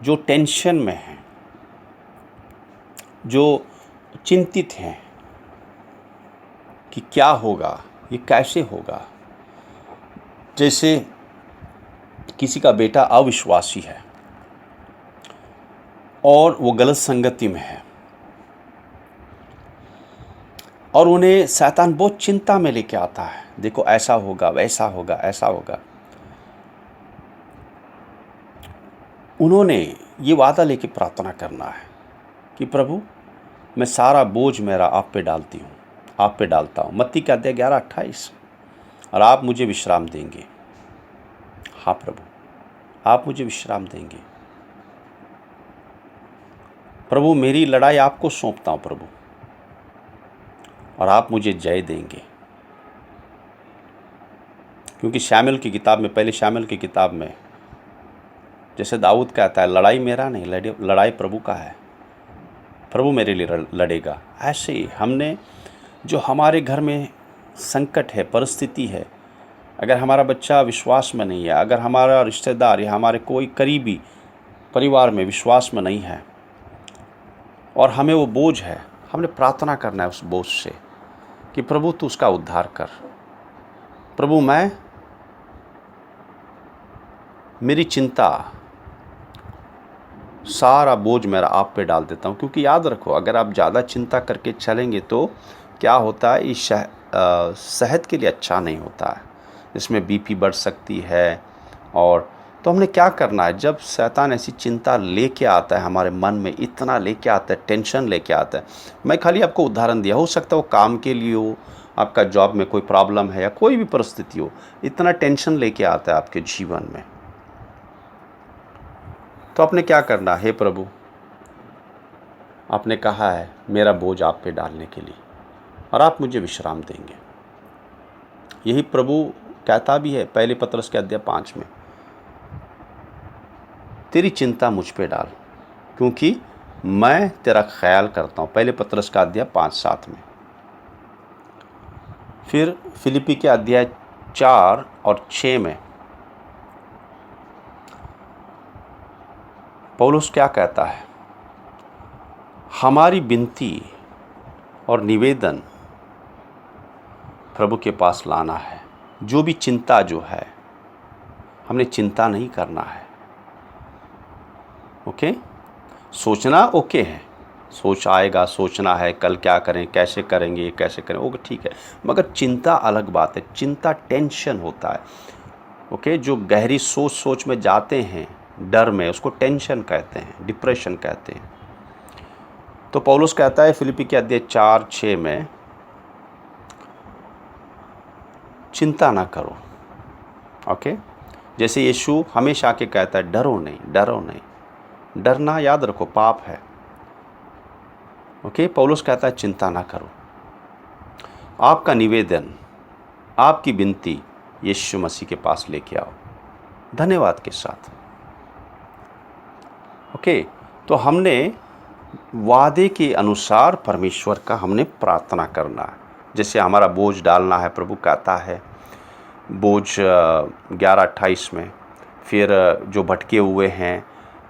[SPEAKER 1] जो टेंशन में हैं, जो चिंतित हैं कि क्या होगा, ये कैसे होगा, जैसे किसी का बेटा अविश्वासी है और वो गलत संगति में है और उन्हें शैतान बहुत चिंता में लेके आता है, देखो ऐसा होगा, वैसा होगा, ऐसा होगा। उन्होंने ये वादा लेके प्रार्थना करना है कि प्रभु मैं सारा बोझ मेरा आप पे डालती हूँ, आप पे डालता हूँ। मत्ती का अध्याय 11:28, और आप मुझे विश्राम देंगे। हाँ प्रभु, आप मुझे विश्राम देंगे। प्रभु मेरी लड़ाई आपको सौंपता हूँ प्रभु, और आप मुझे जय देंगे। क्योंकि शामिल की किताब में, पहले शामिल की किताब में जैसे दाऊद कहता है, लड़ाई मेरा नहीं, लड़ाई प्रभु का है, प्रभु मेरे लिए लड़ेगा। ऐसे ही हमने जो हमारे घर में संकट है, परिस्थिति है, अगर हमारा बच्चा विश्वास में नहीं है, अगर हमारा रिश्तेदार या हमारे कोई करीबी परिवार में विश्वास में नहीं है और हमें वो बोझ है, हमने प्रार्थना करना है उस बोझ से कि प्रभु तू उसका उद्धार कर। प्रभु मेरी चिंता, सारा बोझ मेरा आप पे डाल देता हूँ। क्योंकि याद रखो, अगर आप ज़्यादा चिंता करके चलेंगे तो क्या होता है, इस सेहत के लिए अच्छा नहीं होता है, इसमें बीपी बढ़ सकती है। और तो हमने क्या करना है, जब शैतान ऐसी चिंता लेके आता है हमारे मन में, इतना लेके आता है, टेंशन लेके आता है। मैं खाली आपको उदाहरण दिया, हो सकता है वो काम के लिए हो, आपका जॉब में कोई प्रॉब्लम है या कोई भी परिस्थिति हो, इतना टेंशन लेके आता है आपके जीवन में। तो आपने क्या करना है, हे प्रभु आपने कहा है मेरा बोझ आप पे डालने के लिए, और आप मुझे विश्राम देंगे। यही प्रभु कहता भी है पहले पत्रस के अध्याय 5 में, तेरी चिंता मुझ पे डाल क्योंकि मैं तेरा ख्याल करता हूँ। पहले पत्रस का अध्याय 5:7 में। फिर फिलिपी के अध्याय 4 और 6 में पौलुस क्या कहता है, हमारी विनती और निवेदन प्रभु के पास लाना है। जो भी चिंता जो है, हमने चिंता नहीं करना है। ओके, सोचना ओके है, सोच आएगा, सोचना है कल क्या करें, कैसे करेंगे, कैसे करें, ओके ठीक है, मगर चिंता अलग बात है। चिंता टेंशन होता है। ओके, जो गहरी सोच में जाते हैं डर में, उसको टेंशन कहते हैं, डिप्रेशन कहते हैं। तो पौलुस कहता है फिलिपी के अध्याय 4:6 में, चिंता ना करो। ओके, जैसे यीशु हमेशा आके कहता है डरो नहीं, डरो नहीं। डरना याद रखो पाप है। ओके, पौलुस कहता है चिंता ना करो। आपका निवेदन, आपकी विनती यीशु मसीह के पास लेके आओ धन्यवाद के साथ। ओके, तो हमने वादे के अनुसार परमेश्वर का हमने प्रार्थना करना है। जैसे हमारा बोझ डालना है, प्रभु कहता है बोझ 11:28 में। फिर जो भटके हुए हैं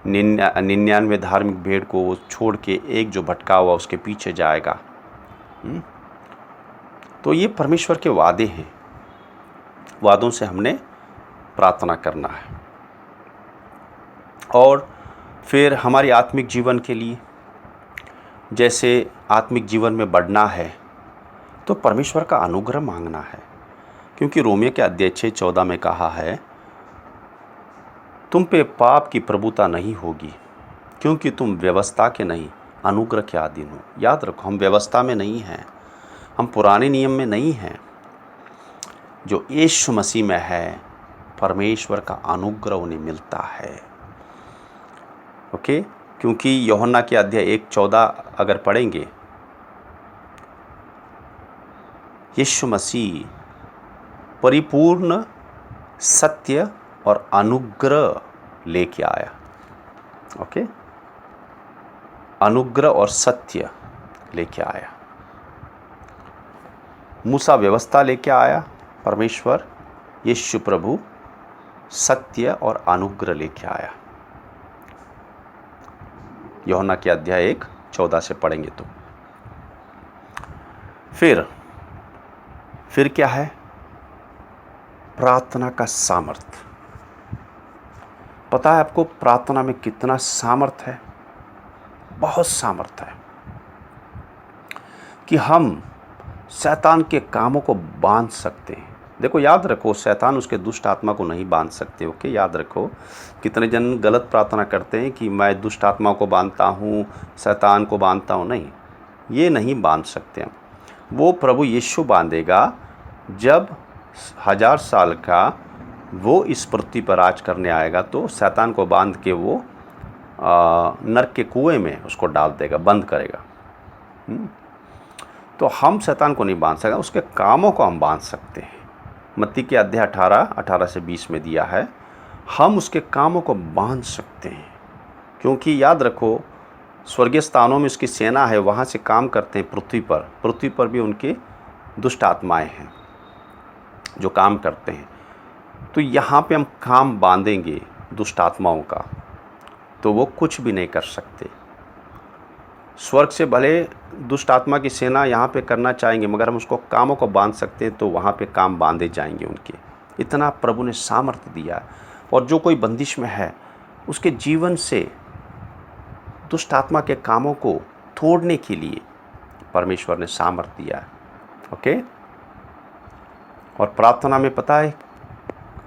[SPEAKER 1] 99 धार्मिक भेड़ को वो छोड़ के एक जो भटका हुआ उसके पीछे जाएगा। तो ये परमेश्वर के वादे हैं, वादों से हमने प्रार्थना करना है। और फिर हमारी आत्मिक जीवन के लिए, जैसे आत्मिक जीवन में बढ़ना है तो परमेश्वर का अनुग्रह मांगना है। क्योंकि रोमियो के अध्याय 6:14 में कहा है, तुम पे पाप की प्रभुता नहीं होगी क्योंकि तुम व्यवस्था के नहीं अनुग्रह के अधीन हो। याद रखो, हम व्यवस्था में नहीं हैं, हम पुराने नियम में नहीं हैं। जो यीशु मसीह में है, परमेश्वर का अनुग्रह उन्हें मिलता है। ओके, क्योंकि यूहन्ना के अध्याय 1:14 अगर पढ़ेंगे, यीशु मसीह परिपूर्ण सत्य और अनुग्रह लेके आया। ओके, अनुग्रह और सत्य लेके आया। मूसा व्यवस्था लेके आया परमेश्वर, यीशु प्रभु सत्य और अनुग्रह लेके आया। यूहन्ना के अध्याय 1:14 से पढ़ेंगे तो फिर क्या है? प्रार्थना का सामर्थ्य। पता है आपको प्रार्थना में कितना सामर्थ्य है? बहुत सामर्थ्य है कि हम शैतान के कामों को बांध सकते हैं। देखो, याद रखो, शैतान उसके दुष्ट आत्मा को नहीं बांध सकते। ओके, याद रखो। कितने जन गलत प्रार्थना करते हैं कि मैं दुष्ट आत्मा को बांधता हूँ, शैतान को बांधता हूँ। नहीं, ये नहीं बांध सकते हम। वो प्रभु यीशु बांधेगा जब 1000 साल का वो इस पृथ्वी पर राज करने आएगा, तो शैतान को बांध के वो नरक के कुएं में उसको डाल देगा, बंद करेगा। तो हम शैतान को नहीं बांध सकते, उसके कामों को हम बांध सकते हैं। मत्ती के अध्याय 18 से 20 में दिया है, हम उसके कामों को बांध सकते हैं। क्योंकि याद रखो, स्वर्गीय स्थानों में उसकी सेना है, वहाँ से काम करते हैं पृथ्वी पर भी उनके दुष्ट आत्माएं हैं जो काम करते हैं। तो यहाँ पे हम काम बांधेंगे दुष्ट आत्माओं का, तो वो कुछ भी नहीं कर सकते। स्वर्ग से भले दुष्ट आत्मा की सेना यहाँ पे करना चाहेंगे, मगर हम उसको कामों को बांध सकते हैं, तो वहाँ पे काम बांधे जाएंगे उनके। इतना प्रभु ने सामर्थ्य दिया है। और जो कोई बंदिश में है, उसके जीवन से दुष्ट आत्मा के कामों को तोड़ने के लिए परमेश्वर ने सामर्थ्य दिया है। ओके, और प्रार्थना में पता है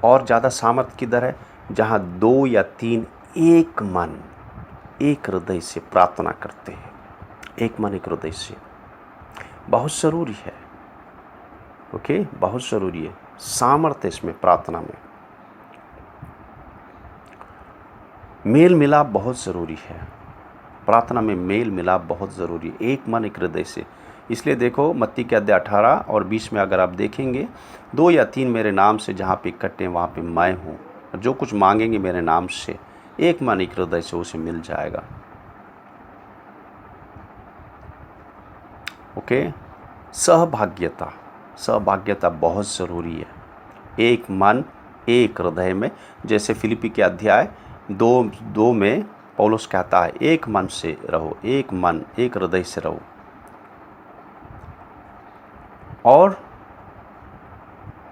[SPEAKER 1] और ज़्यादा सामर्थ्य किधर है? जहाँ 2 या 3 एक मन एक हृदय से प्रार्थना करते हैं। एक मन एक हृदय से बहुत ज़रूरी है। ओके, बहुत ज़रूरी है। सामर्थ्य इसमें, प्रार्थना में मेल मिलाप बहुत ज़रूरी है। प्रार्थना में मेल मिलाप बहुत ज़रूरी है, एक मन एक हृदय से। इसलिए देखो, मत्ती के अध्याय 18 और 20 में अगर आप देखेंगे, 2 या 3 मेरे नाम से जहाँ पे इकट्ठे वहाँ पे मैं हूँ, और जो कुछ मांगेंगे मेरे नाम से, एक मन एक हृदय से उसे मिल जाएगा। ओके, सहभाग्यता बहुत ज़रूरी है। एक मन एक हृदय में, जैसे फिलिपी के अध्याय 2 में पौलुस कहता है, एक मन से रहो, एक मन एक हृदय से रहो। और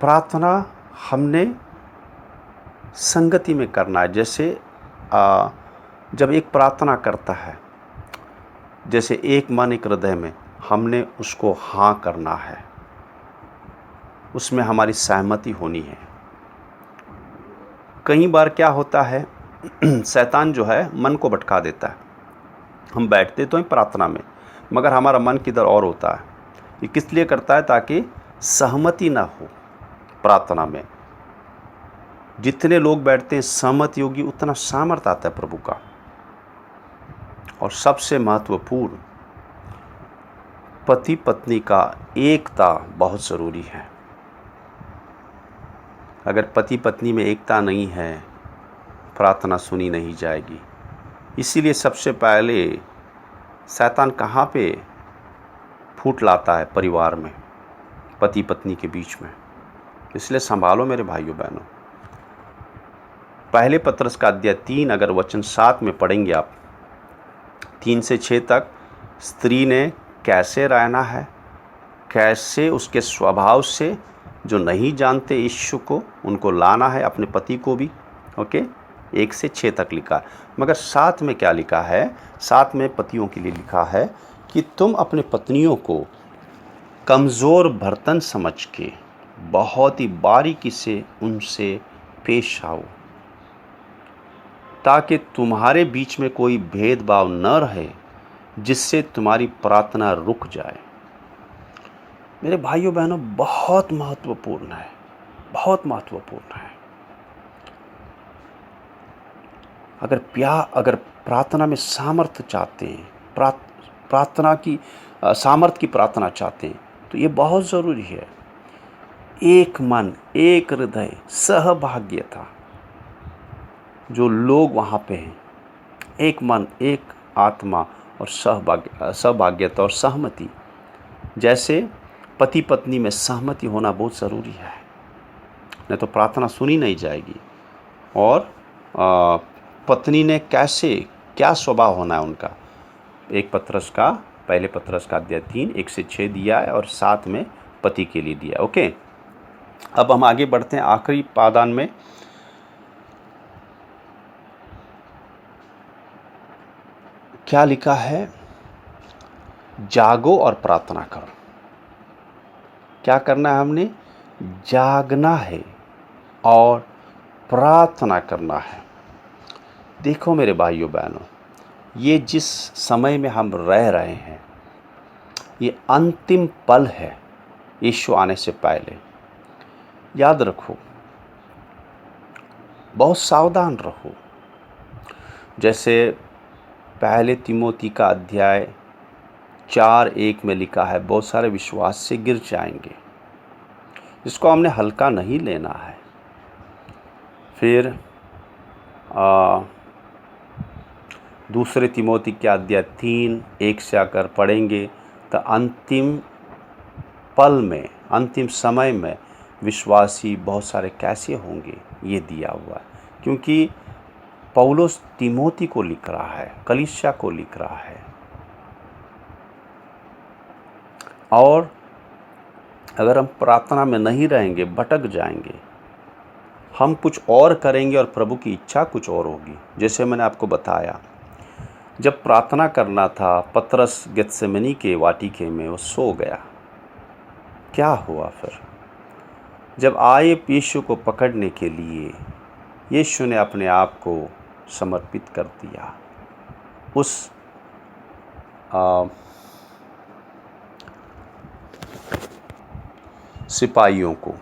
[SPEAKER 1] प्रार्थना हमने संगति में करना है। जैसे जब एक प्रार्थना करता है, जैसे एक मन एक हृदय में, हमने उसको हाँ करना है, उसमें हमारी सहमति होनी है। कई बार क्या होता है, शैतान जो है मन को भटका देता है। हम बैठते तो हैं प्रार्थना में, मगर हमारा मन किधर और होता है। ये किस लिए करता है? ताकि सहमति ना हो प्रार्थना में। जितने लोग बैठते हैं सहमति होगी, उतना सामर्थ्य आता है प्रभु का। और सबसे महत्वपूर्ण, पति पत्नी का एकता बहुत ज़रूरी है। अगर पति पत्नी में एकता नहीं है, प्रार्थना सुनी नहीं जाएगी। इसीलिए सबसे पहले शैतान कहाँ पे फूट लाता है? परिवार में, पति पत्नी के बीच में। इसलिए संभालो मेरे भाइयों बहनों। पहले पत्रस का अध्याय 3 अगर वचन 7 में पढ़ेंगे आप, 3 से 6 तक, स्त्री ने कैसे रहना है, कैसे उसके स्वभाव से जो नहीं जानते यीशु को, उनको लाना है, अपने पति को भी। ओके, 1 से 6 तक लिखा है। मगर 7 में क्या लिखा है? 7 में पतियों के लिए लिखा है कि तुम अपने पत्नियों को कमज़ोर बर्तन समझ के बहुत ही बारीकी से उनसे पेश आओ, ताकि तुम्हारे बीच में कोई भेदभाव न रहे, जिससे तुम्हारी प्रार्थना रुक जाए। मेरे भाइयों बहनों, बहुत महत्वपूर्ण है, बहुत महत्वपूर्ण है। अगर प्रार्थना में सामर्थ्य चाहते हैं, प्रार्थना की सामर्थ्य की प्रार्थना चाहते हैं, तो ये बहुत ज़रूरी है। एक मन, एक हृदय, सहभाग्यता, जो लोग वहाँ पे हैं, एक मन, एक आत्मा और सहभाग्यता और सहमति। जैसे पति पत्नी में सहमति होना बहुत ज़रूरी है, नहीं तो प्रार्थना सुनी नहीं जाएगी। और पत्नी ने कैसे, क्या स्वभाव होना है उनका, पहले पत्रस का अध्याय 3 1 से 6 दिया है और साथ में पति के लिए दिया। ओके, अब हम आगे बढ़ते हैं आखिरी पादान में। क्या लिखा है? जागो और प्रार्थना करो। क्या करना है हमने? जागना है और प्रार्थना करना है। देखो मेरे भाइयों बहनों, ये जिस समय में हम रह रहे हैं, ये अंतिम पल है यीशु आने से पहले। याद रखो, बहुत सावधान रहो। जैसे पहले तिमोथी का अध्याय 4:1 में लिखा है, बहुत सारे विश्वास से गिर जाएंगे, जिसको हमने हल्का नहीं लेना है। फिर दूसरे तिमोथी के अध्याय 3:1 से अगर पढ़ेंगे तो अंतिम पल में, अंतिम समय में विश्वासी बहुत सारे कैसे होंगे, ये दिया हुआ है। क्योंकि पौलुस तिमोथी को लिख रहा है, कलीसिया को लिख रहा है। और अगर हम प्रार्थना में नहीं रहेंगे, भटक जाएंगे, हम कुछ और करेंगे और प्रभु की इच्छा कुछ और होगी। जैसे मैंने आपको बताया, जब प्रार्थना करना था, पतरस गेत्सेमनी के वाटिके में वो सो गया। क्या हुआ फिर? जब आए यीशु को पकड़ने के लिए, यीशु ने अपने आप को समर्पित कर दिया उस सिपाहियों को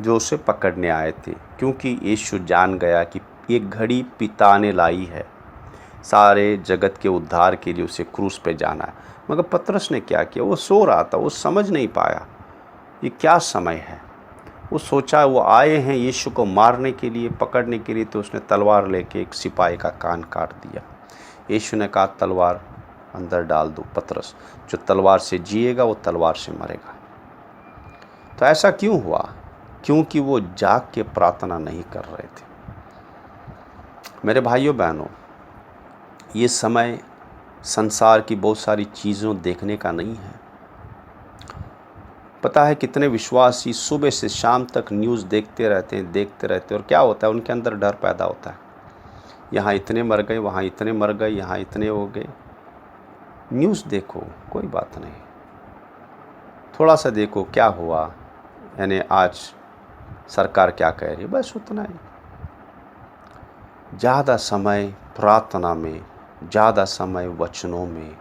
[SPEAKER 1] जो उसे पकड़ने आए थे, क्योंकि यीशु जान गया कि ये घड़ी पिता ने लाई है, सारे जगत के उद्धार के लिए उसे क्रूस पे जाना है। मगर पतरस ने क्या किया? वो सो रहा था, वो समझ नहीं पाया ये क्या समय है। वो सोचा वो आए हैं यीशु को मारने के लिए, पकड़ने के लिए, तो उसने तलवार लेके एक सिपाही का कान काट दिया। यीशु ने कहा, तलवार अंदर डाल दो पतरस, जो तलवार से जिएगा वो तलवार से मरेगा। तो ऐसा क्यों हुआ? क्योंकि वो जाग के प्रार्थना नहीं कर रहे थे। मेरे भाइयों बहनों, ये समय संसार की बहुत सारी चीज़ों देखने का नहीं है। पता है कितने विश्वासी सुबह से शाम तक न्यूज़ देखते रहते हैं, और क्या होता है? उनके अंदर डर पैदा होता है। यहाँ इतने मर गए, वहाँ इतने मर गए, यहाँ इतने हो गए। न्यूज़ देखो, कोई बात नहीं, थोड़ा सा देखो क्या हुआ, यानी आज सरकार क्या कह रही है, बस उतना ही। ज़्यादा समय प्रार्थना में, ज़्यादा समय वचनों में,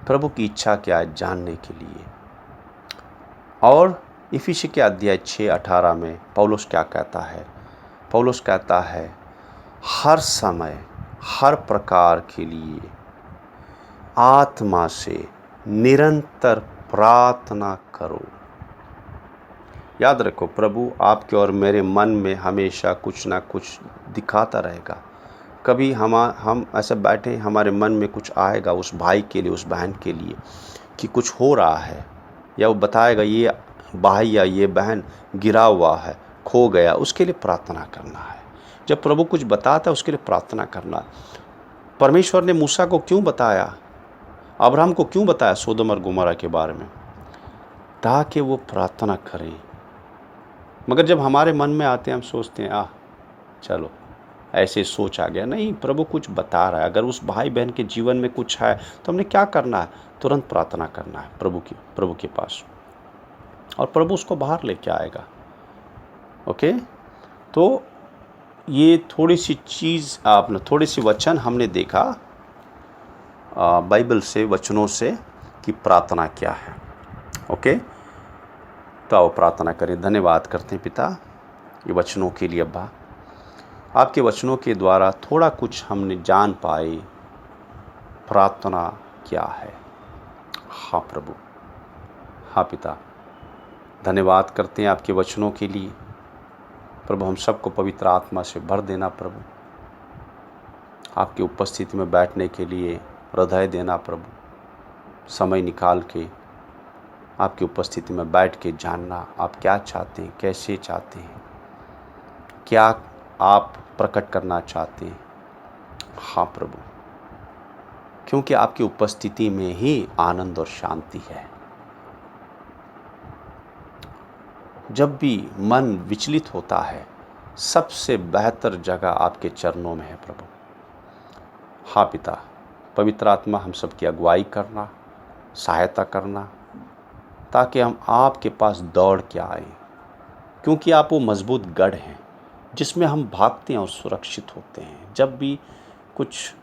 [SPEAKER 1] प्रभु की इच्छा क्या है जानने के लिए। और इफिसी के अध्याय 6:18 में पौलुस क्या कहता है? पौलुस कहता है, हर समय, हर प्रकार के लिए आत्मा से निरंतर प्रार्थना करो। याद रखो, प्रभु आपके और मेरे मन में हमेशा कुछ ना कुछ दिखाता रहेगा। कभी हम ऐसे बैठे, हमारे मन में कुछ आएगा उस भाई के लिए, उस बहन के लिए, कि कुछ हो रहा है, या वो बताएगा ये भाई या ये बहन गिरा हुआ है, खो गया, उसके लिए प्रार्थना करना है। जब प्रभु कुछ बताता है उसके लिए प्रार्थना करना। परमेश्वर ने मूसा को क्यों बताया, अब्राहम को क्यों बताया सोदोम और गोमोरा के बारे में? ताकि वो प्रार्थना करें। मगर जब हमारे मन में आते हैं, हम सोचते हैं चलो ऐसे सोच आ गया। नहीं, प्रभु कुछ बता रहा है। अगर उस भाई बहन के जीवन में कुछ है तो हमने क्या करना है? तुरंत प्रार्थना करना है प्रभु के पास, और प्रभु उसको बाहर लेके आएगा। ओके, तो ये थोड़ी सी चीज़ आपने, थोड़ी सी वचन हमने देखा बाइबल से, वचनों से, कि प्रार्थना क्या है। ओके, तो आओ प्रार्थना करें। धन्यवाद करते हैं पिता ये वचनों के लिए। अब्बा, आपके वचनों के द्वारा थोड़ा कुछ हमने जान पाए प्रार्थना क्या है। हाँ प्रभु, हाँ पिता, धन्यवाद करते हैं आपके वचनों के लिए। प्रभु हम सबको पवित्र आत्मा से भर देना प्रभु, आपकी उपस्थिति में बैठने के लिए हृदय देना प्रभु, समय निकाल के आपकी उपस्थिति में बैठ के जानना आप क्या चाहते हैं, कैसे चाहते हैं, क्या आप प्रकट करना चाहते हैं। हाँ प्रभु, क्योंकि आपकी उपस्थिति में ही आनंद और शांति है। जब भी मन विचलित होता है, सबसे बेहतर जगह आपके चरणों में है प्रभु। हाँ पिता, पवित्र आत्मा हम सबकी अगुवाई करना, सहायता करना, ताकि हम आपके पास दौड़ के आए, क्योंकि आप वो मजबूत गढ़ हैं जिसमें हम भागते हैं और सुरक्षित होते हैं। जब भी कुछ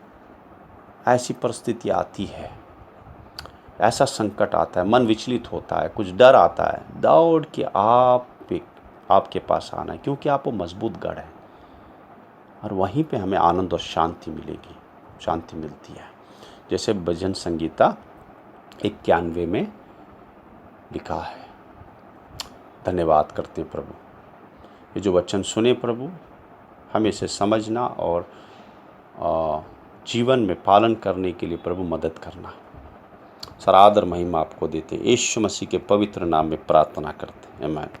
[SPEAKER 1] ऐसी परिस्थिति आती है, ऐसा संकट आता है, मन विचलित होता है, कुछ डर आता है, दौड़ के आपके पास आना है, क्योंकि आप वो मजबूत गढ़ हैं और वहीं पे हमें आनंद और शांति मिलेगी, शांति मिलती है। जैसे भजन संगीता 91 में लिखा है। धन्यवाद करते हैं प्रभु, ये जो वचन सुने प्रभु, हमें इसे समझना और जीवन में पालन करने के लिए प्रभु मदद करना। सर आदर महिमा आपको देते, यीशु मसीह के पवित्र नाम में प्रार्थना करते हैं, आमीन।